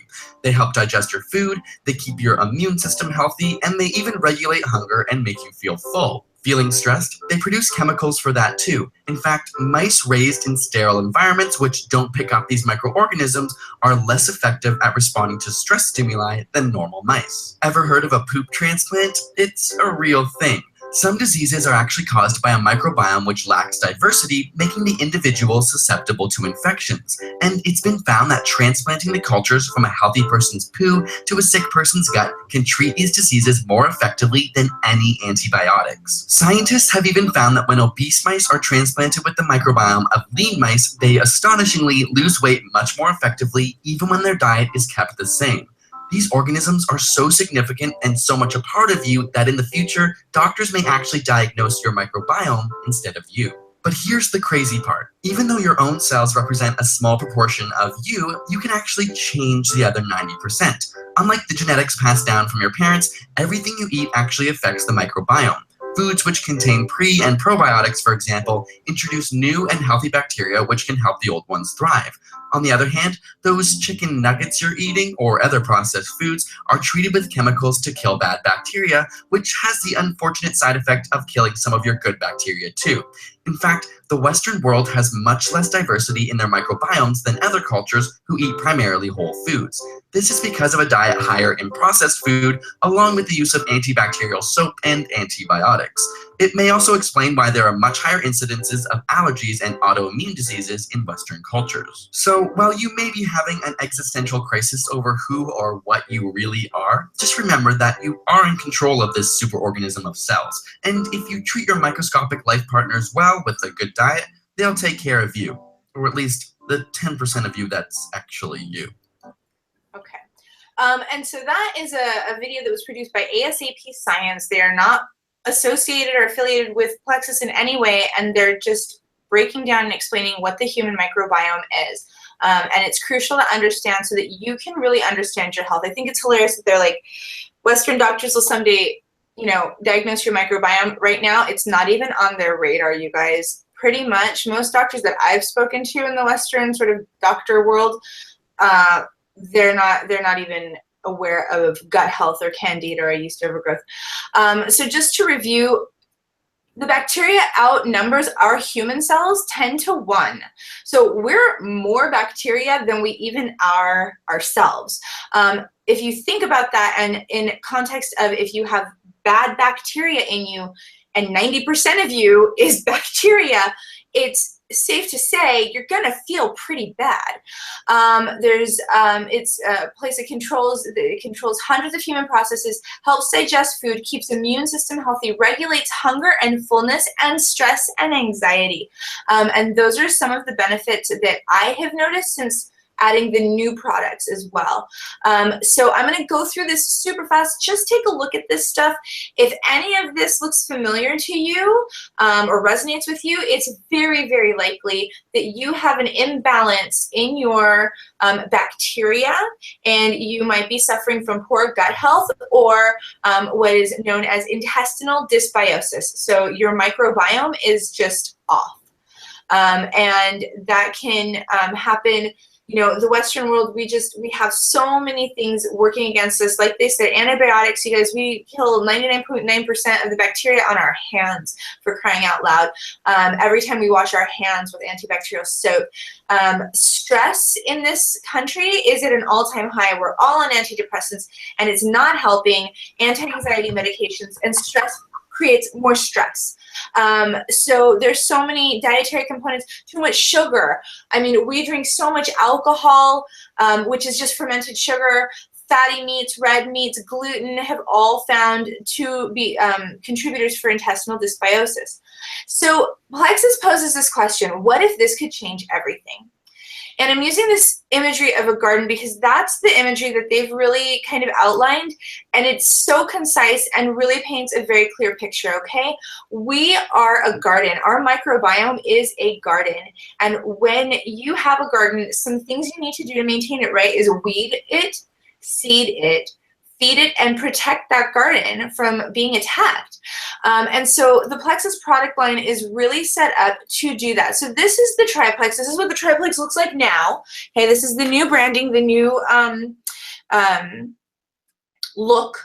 They help digest your food, they keep your immune system healthy, and they even regulate hunger and make you feel full. Feeling stressed? They produce chemicals for that too. In fact, mice raised in sterile environments which don't pick up these microorganisms are less effective at responding to stress stimuli than normal mice. Ever heard of a poop transplant? It's a real thing. Some diseases are actually caused by a microbiome which lacks diversity, making the individual susceptible to infections. And it's been found that transplanting the cultures from a healthy person's poo to a sick person's gut can treat these diseases more effectively than any antibiotics. Scientists have even found that when obese mice are transplanted with the microbiome of lean mice, they astonishingly lose weight much more effectively, even when their diet is kept the same. These organisms are so significant and so much a part of you that in the future, doctors may actually diagnose your microbiome instead of you. But here's the crazy part. Even though your own cells represent a small proportion of you, you can actually change the other 90%. Unlike the genetics passed down from your parents, everything you eat actually affects the microbiome. Foods which contain pre- and probiotics, for example, introduce new and healthy bacteria which can help the old ones thrive. On the other hand, those chicken nuggets you're eating or other processed foods are treated with chemicals to kill bad bacteria, which has the unfortunate side effect of killing some of your good bacteria too. In fact, the Western world has much less diversity in their microbiomes than other cultures who eat primarily whole foods. This is because of a diet higher in processed food, along with the use of antibacterial soap and antibiotics. It may also explain why there are much higher incidences of allergies and autoimmune diseases in Western cultures. So while you may be having an existential crisis over who or what you really are, just remember that you are in control of this superorganism of cells. And if you treat your microscopic life partners well with a good diet, they'll take care of you. Or at least the 10% of you that's actually you. Okay. And so that is a video that was produced by ASAP Science. They are not associated or affiliated with Plexus in any way, and they're just breaking down and explaining what the human microbiome is. And it's crucial to understand so that you can really understand your health. I think it's hilarious that they're like, Western doctors will someday, diagnose your microbiome. Right now, it's not even on their radar, you guys. Pretty much most doctors that I've spoken to in the Western sort of doctor world, they're not even aware of gut health or candida or yeast overgrowth. So just to review, the bacteria outnumbers our human cells 10 to 1. So we're more bacteria than we even are ourselves. If you think about that, and in context of if you have bad bacteria in you and 90% of you is bacteria, it's safe to say you're gonna feel pretty bad. It's a place that controls hundreds of human processes, helps digest food, keeps immune system healthy, regulates hunger and fullness, and stress and anxiety. And those are some of the benefits that I have noticed since adding the new products as well. So I'm going to go through this super fast. Just take a look at this stuff. If any of this looks familiar to you or resonates with you, it's very, very likely that you have an imbalance in your bacteria, and you might be suffering from poor gut health or what is known as intestinal dysbiosis. So your microbiome is just off. And that can happen. You know, the Western world, we have so many things working against us. Like they said, antibiotics, you guys, we kill 99.9% of the bacteria on our hands, for crying out loud. Every time we wash our hands with antibacterial soap. Stress in this country is at an all-time high. We're all on antidepressants, and it's not helping. Anti-anxiety medications, and stress creates more stress. So there's so many dietary components, too much sugar. I mean, we drink so much alcohol, which is just fermented sugar. Fatty meats, red meats, gluten have all found to be contributors for intestinal dysbiosis. So Plexus poses this question: what if this could change everything? And I'm using this imagery of a garden because that's the imagery that they've really kind of outlined, and it's so concise and really paints a very clear picture, okay? We are a garden. Our microbiome is a garden, and when you have a garden, some things you need to do to maintain it right is weed it, seed it, feed it, and protect that garden from being attacked. And so the Plexus product line is really set up to do that. So this is the triplex. This is what the triplex looks like now. Okay, this is the new branding, the new look.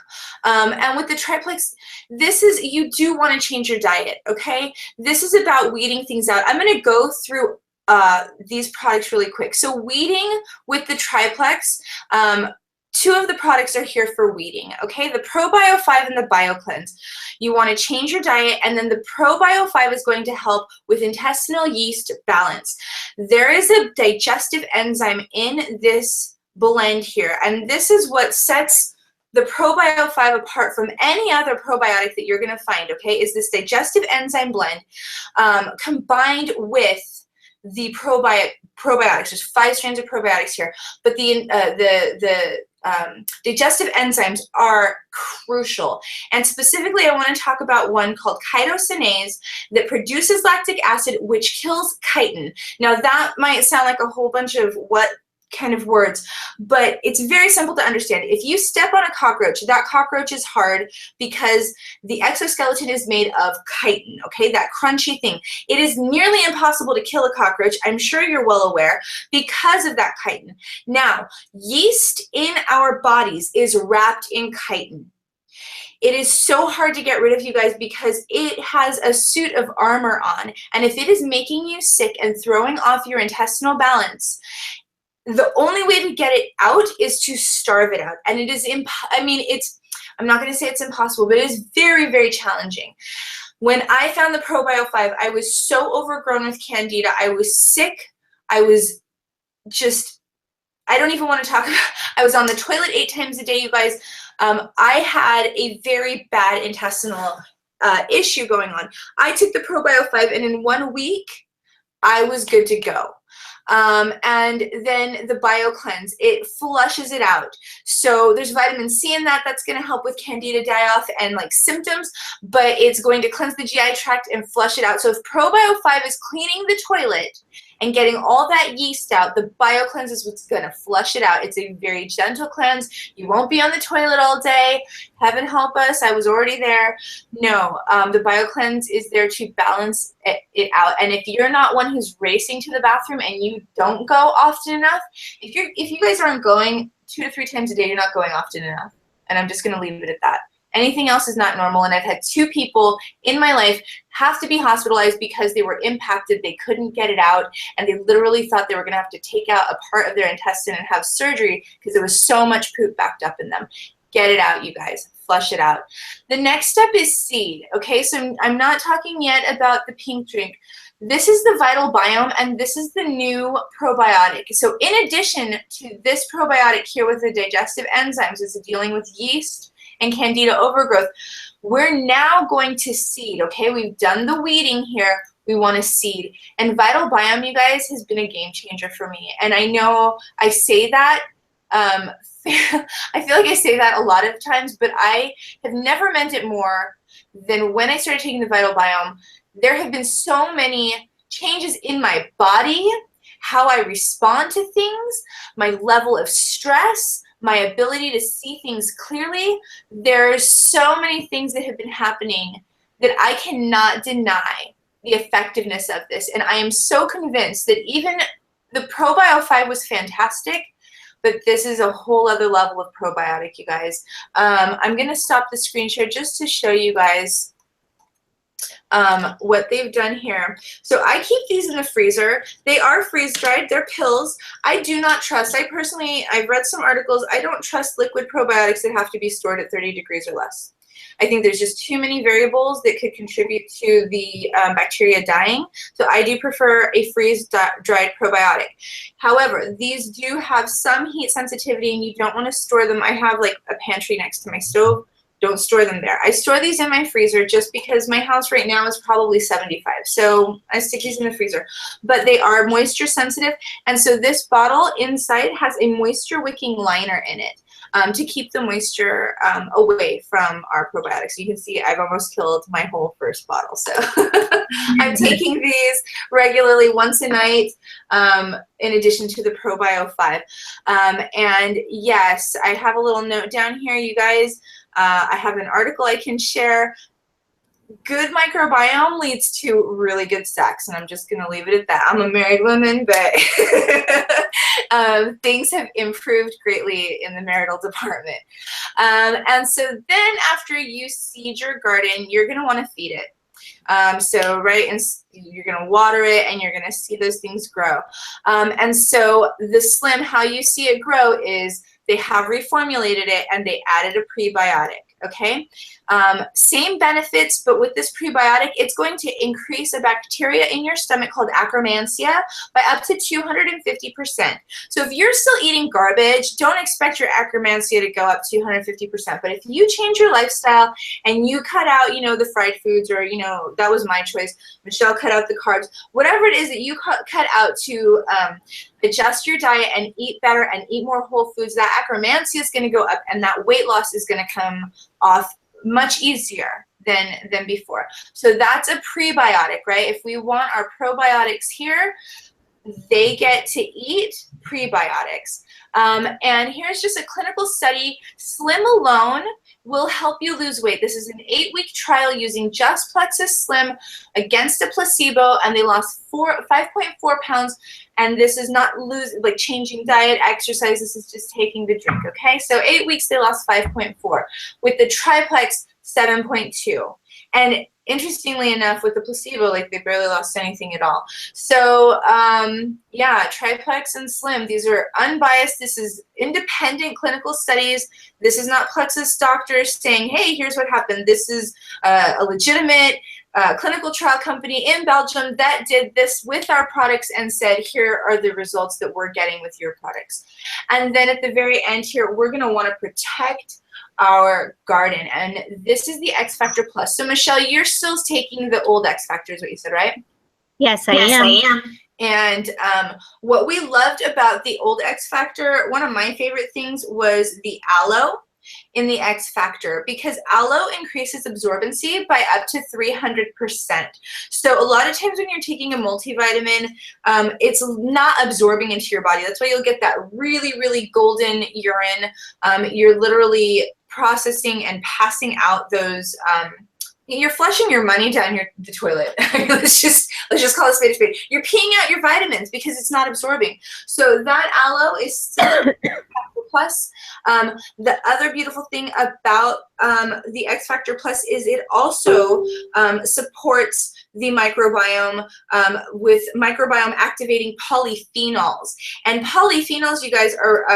And with the triplex, this is, you do want to change your diet, okay? This is about weeding things out. I'm going to go through these products really quick. So weeding with the triplex, two of the products are here for weeding, okay? The ProBio 5 and the BioCleanse. You want to change your diet, and then the ProBio 5 is going to help with intestinal yeast balance. There is a digestive enzyme in this blend here, and this is what sets the ProBio 5 apart from any other probiotic that you're going to find, okay, is this digestive enzyme blend combined with the probiotics. There's 5 strands of probiotics here, but the digestive enzymes are crucial. And specifically, I want to talk about one called chitosanase that produces lactic acid, which kills chitin. Now, that might sound like a whole bunch of what kind of words, but it's very simple to understand. If you step on a cockroach, that cockroach is hard because the exoskeleton is made of chitin, okay, that crunchy thing. It is nearly impossible to kill a cockroach, I'm sure you're well aware, because of that chitin. Now, yeast in our bodies is wrapped in chitin. It is so hard to get rid of, you guys, because it has a suit of armor on, and if it is making you sick and throwing off your intestinal balance, the only way to get it out is to starve it out. And it is, I'm not going to say it's impossible, but it is very, very challenging. When I found the ProBio 5, I was so overgrown with candida. I was sick. I was just, I don't even want to talk about, I was on the toilet 8 times a day, you guys. I had a very bad intestinal issue going on. I took the ProBio 5, and in 1 week, I was good to go. And then the BioCleanse, it flushes it out. So there's vitamin C in that. That's going to help with candida die-off and like symptoms, but it's going to cleanse the GI tract and flush it out. So if ProBio 5 is cleaning the toilet and getting all that yeast out, the BioCleanse is what's going to flush it out. It's a very gentle cleanse. You won't be on the toilet all day. Heaven help us, I was already there. No, the BioCleanse is there to balance it out. And if you're not one who's racing to the bathroom and you don't go often enough, if you guys aren't going 2 to 3 times a day, you're not going often enough. And I'm just going to leave it at that. Anything else is not normal, and I've had 2 people in my life have to be hospitalized because they were impacted, they couldn't get it out, and they literally thought they were going to have to take out a part of their intestine and have surgery because there was so much poop backed up in them. Get it out, you guys. Flush it out. The next step is seed, okay? So I'm not talking yet about the pink drink. This is the vital biome, and this is the new probiotic. So in addition to this probiotic here with the digestive enzymes, it's dealing with yeast and candida overgrowth, we're now going to seed, okay? We've done the weeding here. We want to seed. And vital biome, you guys, has been a game changer for me. And I know I say that, I feel like I say that a lot of times, but I have never meant it more than when I started taking the vital biome. There have been so many changes in my body, how I respond to things, my level of stress, my ability to see things clearly. There's so many things that have been happening that I cannot deny the effectiveness of this. And I am so convinced that even the ProBio 5 was fantastic, but this is a whole other level of probiotic, you guys. I'm going to stop the screen share just to show you guys what they've done here. So I keep these in the freezer. They are freeze-dried. They're pills. I do not trust. I've read some articles. I don't trust liquid probiotics that have to be stored at 30 degrees or less. I think there's just too many variables that could contribute to the bacteria dying. So I do prefer a freeze-dried probiotic. However, these do have some heat sensitivity, and you don't want to store them. I have like a pantry next to my stove. Don't store them there. I store these in my freezer just because my house right now is probably 75. So I stick these in the freezer. But they are moisture sensitive. And so this bottle inside has a moisture wicking liner in it to keep the moisture away from our probiotics. You can see I've almost killed my whole first bottle. So I'm taking these regularly once a night in addition to the ProBio 5. And yes, I have a little note down here, you guys. I have an article I can share. Good microbiome leads to really good sex, and I'm just going to leave it at that. I'm a married woman, but things have improved greatly in the marital department. And so then after you seed your garden, you're going to want to feed it. You're going to water it, and you're going to see those things grow. And so the Slim, how you see it grow is they have reformulated it, and they added a prebiotic, okay? Same benefits, but with this prebiotic, it's going to increase a bacteria in your stomach called Akkermansia by up to 250%. So if you're still eating garbage, don't expect your Akkermansia to go up 250%. But if you change your lifestyle and you cut out, the fried foods, or, that was my choice. Michelle cut out the carbs. Whatever it is that you cut out to adjust your diet and eat better and eat more whole foods, that Akkermansia is going to go up, and that weight loss is going to come off much easier than before. So that's a prebiotic, right? If we want our probiotics here, they get to eat prebiotics. And here's just a clinical study. Slim alone will help you lose weight. This is an 8-week trial using just Plexus Slim against a placebo, and they lost 5.4 pounds. And this is not changing diet, exercise. This is just taking the drink, okay? So 8 weeks, they lost 5.4. With the triplex, 7.2. And interestingly enough, with the placebo, they barely lost anything at all. So yeah, triplex and Slim, these are unbiased. This is independent clinical studies. This is not Plexus doctors saying, hey, here's what happened. This is a legitimate clinical trial company in Belgium that did this with our products and said, here are the results that we're getting with your products. And then at the very end here, we're going to want to protect our garden, and this is the X Factor Plus. So Michelle, you're still taking the old X Factor is what you said, right? Yes, I am. And what we loved about the old X Factor, one of my favorite things was the aloe in the X Factor, because aloe increases absorbency by up to 300%. So a lot of times when you're taking a multivitamin, it's not absorbing into your body. That's why you'll get that really, really golden urine. You're literally processing and passing out those, you're flushing your money down the toilet. let's just call it spade a spade. You're peeing out your vitamins because it's not absorbing. So that aloe is still Plus. The other beautiful thing about the X Factor Plus is it also supports the microbiome with microbiome activating polyphenols. And polyphenols, you guys, are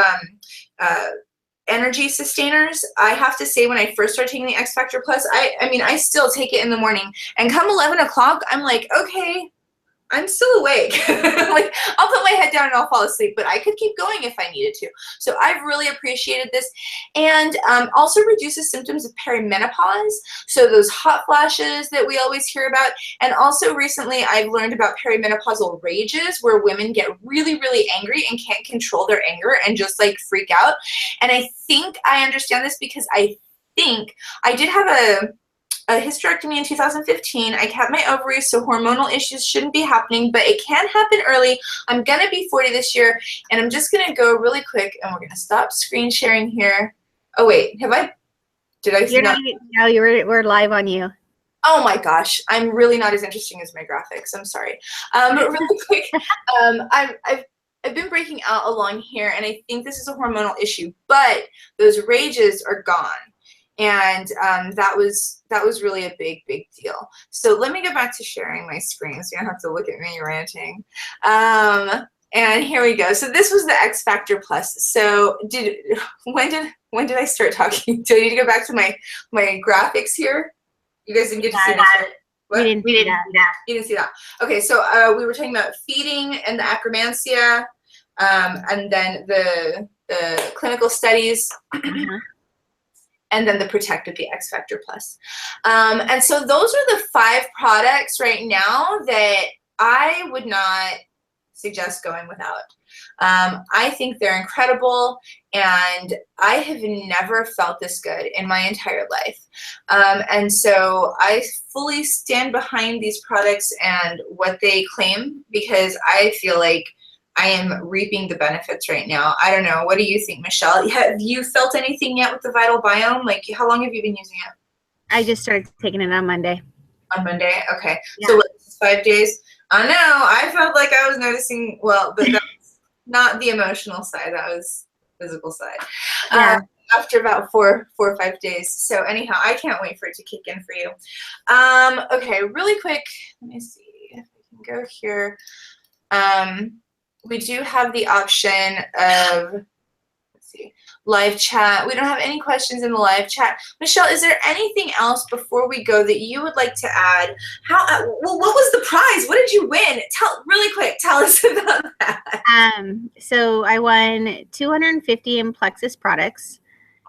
energy sustainers. I have to say, when I first started taking the X Factor Plus, I mean, I still take it in the morning, and come 11 o'clock, I'm like, okay, I'm still awake. Like, I'll put my head down and I'll fall asleep, but I could keep going if I needed to. So I've really appreciated this. And also reduces symptoms of perimenopause. So those hot flashes that we always hear about. And also recently I've learned about perimenopausal rages, where women get really, really angry and can't control their anger and just like freak out. And I think I understand this because I think I did have a hysterectomy in 2015. I kept my ovaries, so hormonal issues shouldn't be happening, but it can happen early. I'm gonna be 40 this year, and I'm just gonna go really quick, and we're gonna stop screen sharing here. Oh wait, did I? You're not, no, we're live on you. Oh my gosh, I'm really not as interesting as my graphics. I'm sorry. But really quick, I've been breaking out along here, and I think this is a hormonal issue, but those rages are gone. And that was really a big deal. So let me go back to sharing my screen so you don't have to look at me ranting. And here we go. So this was the X Factor Plus. So when did I start talking? Do I need to go back to my graphics here? You guys didn't get to see this. What? We didn't see that. You didn't see that. Okay, so we were talking about feeding and the acromancia, and then the clinical studies. And then the Protect with the X Factor Plus. And so those are the 5 products right now that I would not suggest going without. I think they're incredible, and I have never felt this good in my entire life. And so I fully stand behind these products and what they claim, because I feel like I am reaping the benefits right now. I don't know. What do you think, Michelle? Have you felt anything yet with the Vital Biome? Like, how long have you been using it? I just started taking it on Monday. On Monday? Okay. Yeah. So what, 5 days? I know. I felt like I was noticing, well, but that was not the emotional side. That was physical side. Yeah. After about 4 or 5 days. So anyhow, I can't wait for it to kick in for you. Okay, really quick. Let me see if I can go here. We do have the option of, let's see, live chat. We don't have any questions in the live chat. Michelle, is there anything else before we go that you would like to add? Well, what was the prize? What did you win? Really quick, tell us about that. So I won $250 in Plexus products,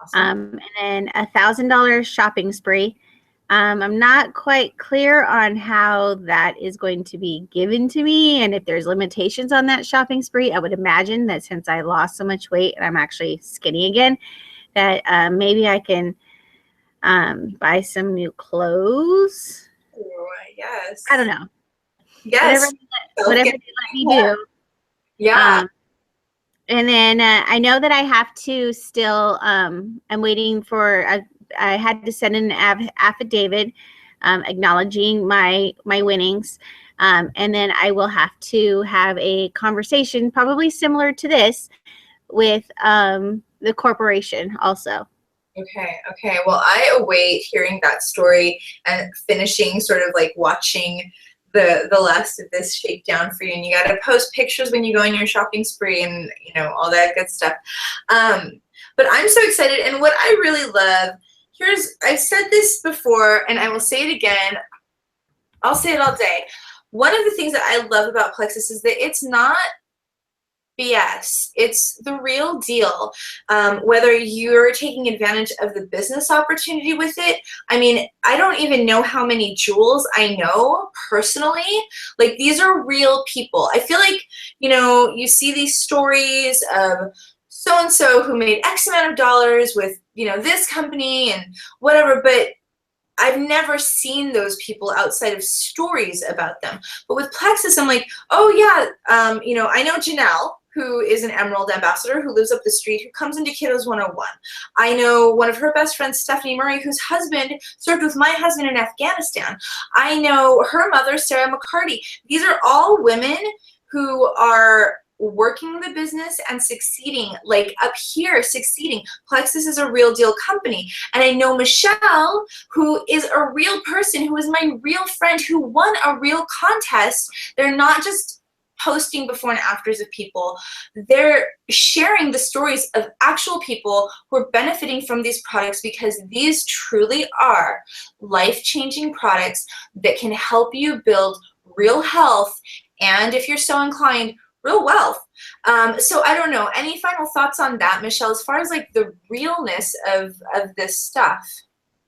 Awesome. and then $1,000 shopping spree. I'm not quite clear on how that is going to be given to me, and if there's limitations on that shopping spree. I would imagine that since I lost so much weight and I'm actually skinny again, that maybe I can buy some new clothes. Oh, yes. I don't know. Yes. Whatever they let me do. Yeah. And then I know that I have to still, I'm waiting for, I had to send an affidavit acknowledging my winnings. And then I will have to have a conversation, probably similar to this, with the corporation also. Okay. Well, I await hearing that story and finishing sort of like watching the last of this shakedown for you. And you got to post pictures when you go on your shopping spree and, you know, all that good stuff. But I'm so excited. And what I really love, I've said this before and I will say it again. I'll say it all day. One of the things that I love about Plexus is that it's not BS. It's the real deal. Whether you're taking advantage of the business opportunity with it, I mean, I don't even know how many jewels I know personally. Like, these are real people. I feel like, you know, you see these stories of so-and-so who made X amount of dollars with, you know, this company and whatever, but I've never seen those people outside of stories about them. But with Plexus, I'm like, oh yeah, you know, I know Janelle, who is an Emerald ambassador, who lives up the street, who comes into Kiddos 101. I know one of her best friends, Stephanie Murray, whose husband served with my husband in Afghanistan. I know her mother, Sarah McCarty. These are all women who are working the business and succeeding, like up here succeeding. Plexus is a real deal company. And I know Michelle, who is a real person, who is my real friend, who won a real contest. They're not just posting before and afters of people. They're sharing the stories of actual people who are benefiting from these products, because these truly are life-changing products that can help you build real health and if you're so inclined, real wealth. So I don't know, any final thoughts on that, Michelle, as far as like the realness of this stuff?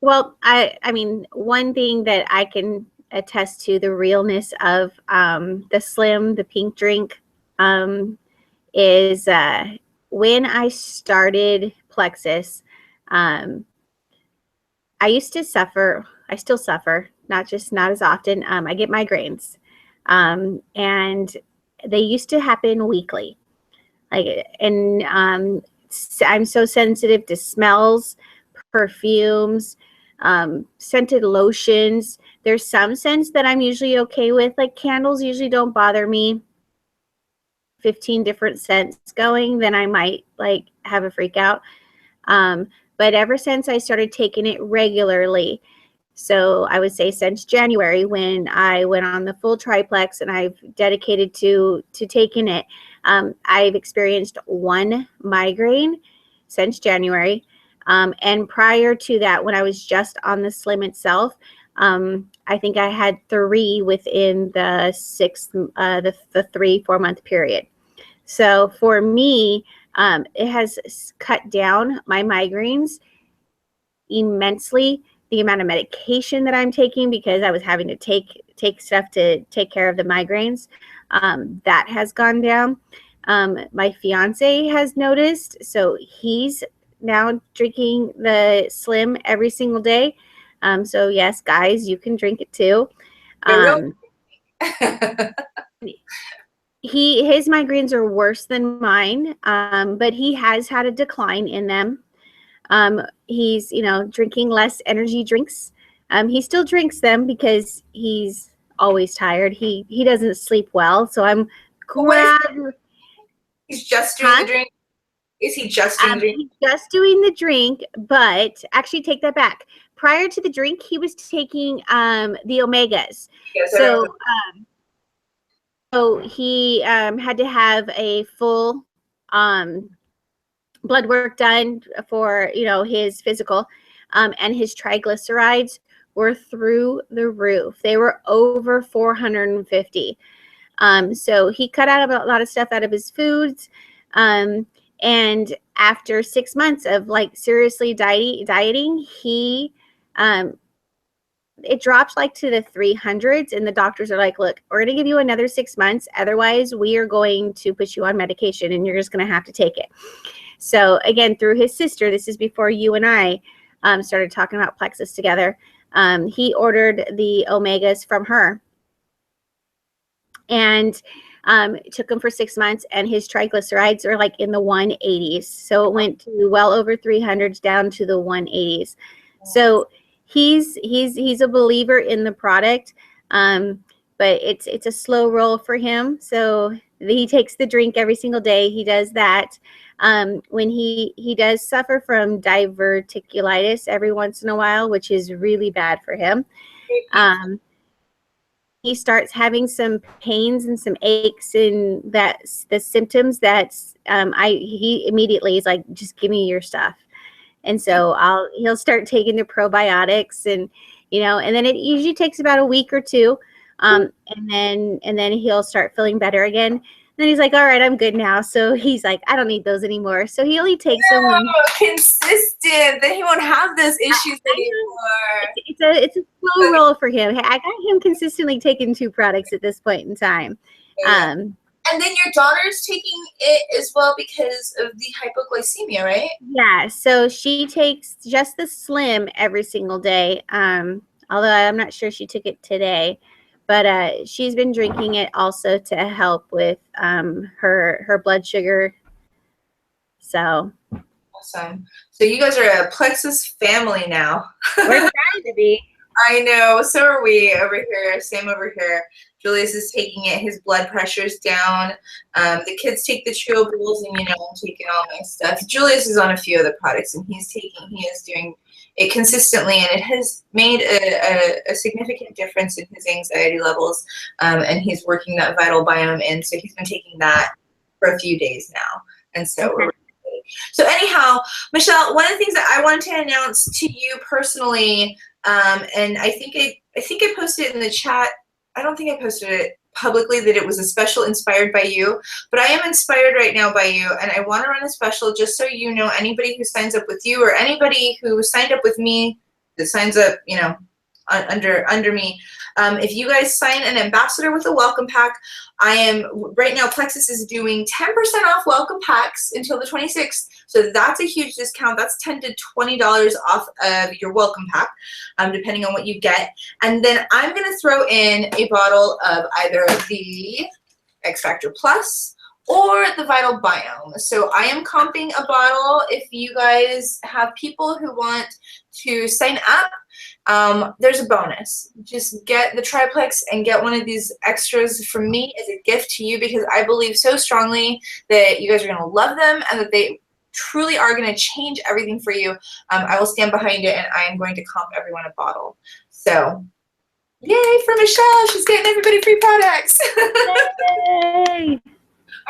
Well, I mean, one thing that I can attest to the realness of the Slim, the pink drink, is when I started Plexus, I used to suffer. I still suffer, not as often. I get migraines, and they used to happen weekly. And I'm so sensitive to smells, perfumes, scented lotions. There's some scents that I'm usually okay with, like candles usually don't bother me. 15 different scents going, then I might like have a freak out. But ever since I started taking it regularly, so I would say since January, when I went on the full triplex and I've dedicated to taking it, I've experienced one migraine since January. And prior to that, when I was just on the Slim itself, I think I had 3 within the 3-4 month period. So for me, it has cut down my migraines immensely. The amount of medication that I'm taking, because I was having to take stuff to take care of the migraines, that has gone down. My fiance has noticed, so he's now drinking the Slim every single day. So yes, guys, you can drink it too. His migraines are worse than mine, but he has had a decline in them. He's, drinking less energy drinks. He still drinks them because he's always tired. He doesn't sleep well, so I'm glad. He's just doing the drink? Is he just doing the drink? He's just doing the drink, but actually take that back. Prior to the drink, he was taking the omegas. Yes, so he had to have a full blood work done for his physical, and his triglycerides were through the roof. They were over 450. So he cut out a lot of stuff out of his foods, and after 6 months of like seriously dieting, he it dropped like to the 300s, and the doctors are like, look, we're going to give you another 6 months, otherwise we are going to put you on medication and you're just going to have to take it. So again, through his sister, this is before you and I started talking about Plexus together, he ordered the omegas from her, and it took him for 6 months, and his triglycerides are like in the 180s. So it went to well over 300s down to the 180s. So he's a believer in the product, but it's a slow roll for him. So he takes the drink every single day. He does that. When he does suffer from diverticulitis every once in a while, which is really bad for him. He starts having some pains and some aches, and that's the symptoms that he immediately is like, just give me your stuff. And so he'll start taking the probiotics, and and then it usually takes about a week or two, and then he'll start feeling better again. And then he's like, all right, I'm good now. So he's like, I don't need those anymore. So he only takes them. Consistent. Then he won't have those issues anymore. It's a slow roll for him. I got him consistently taking 2 products at this point in time. Yeah. And then your daughter's taking it as well because of the hypoglycemia, right? Yeah, so she takes just the Slim every single day, although I'm not sure she took it today. But she's been drinking it also to help with her blood sugar. So awesome. So you guys are a Plexus family now. We're trying to be. I know. So are we over here. Same over here. Julius is taking it. His blood pressure's down. The kids take the chewables, and I'm taking all my stuff. Julius is on a few of the products, and he is doing it consistently, and it has made a significant difference in his anxiety levels, and he's working that vital biome in. So he's been taking that for a few days now, and so we're. So anyhow, Michelle, one of the things that I wanted to announce to you personally, and I think I posted it in the chat. I don't think I posted it publicly that it was a special inspired by you, but I am inspired right now by you, and I want to run a special just so you know, anybody who signs up with you or anybody who signed up with me that signs up, you know, under me. If you guys sign an ambassador with a welcome pack, I am right now, Plexus is doing 10% off welcome packs until the 26th. So that's a huge discount. That's $10 to $20 off of your welcome pack, depending on what you get. And then I'm going to throw in a bottle of either the X Factor Plus or the Vital Biome. So I am comping a bottle. If you guys have people who want to sign up, there's a bonus. Just get the triplex and get one of these extras from me as a gift to you, because I believe so strongly that you guys are going to love them and that they truly are going to change everything for you. I will stand behind it, and I am going to comp everyone a bottle. So yay for Michelle. She's getting everybody free products. Yay!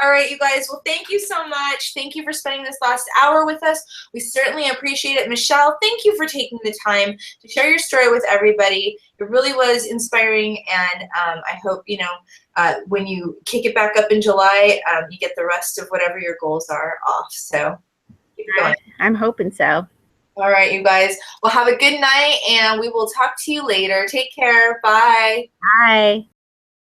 All right, you guys. Well, thank you so much. Thank you for spending this last hour with us. We certainly appreciate it. Michelle, thank you for taking the time to share your story with everybody. It really was inspiring, and I hope, you know, when you kick it back up in July, you get the rest of whatever your goals are off. So keep it going. I'm hoping so. All right, you guys. Well, have a good night, and we will talk to you later. Take care. Bye. Bye.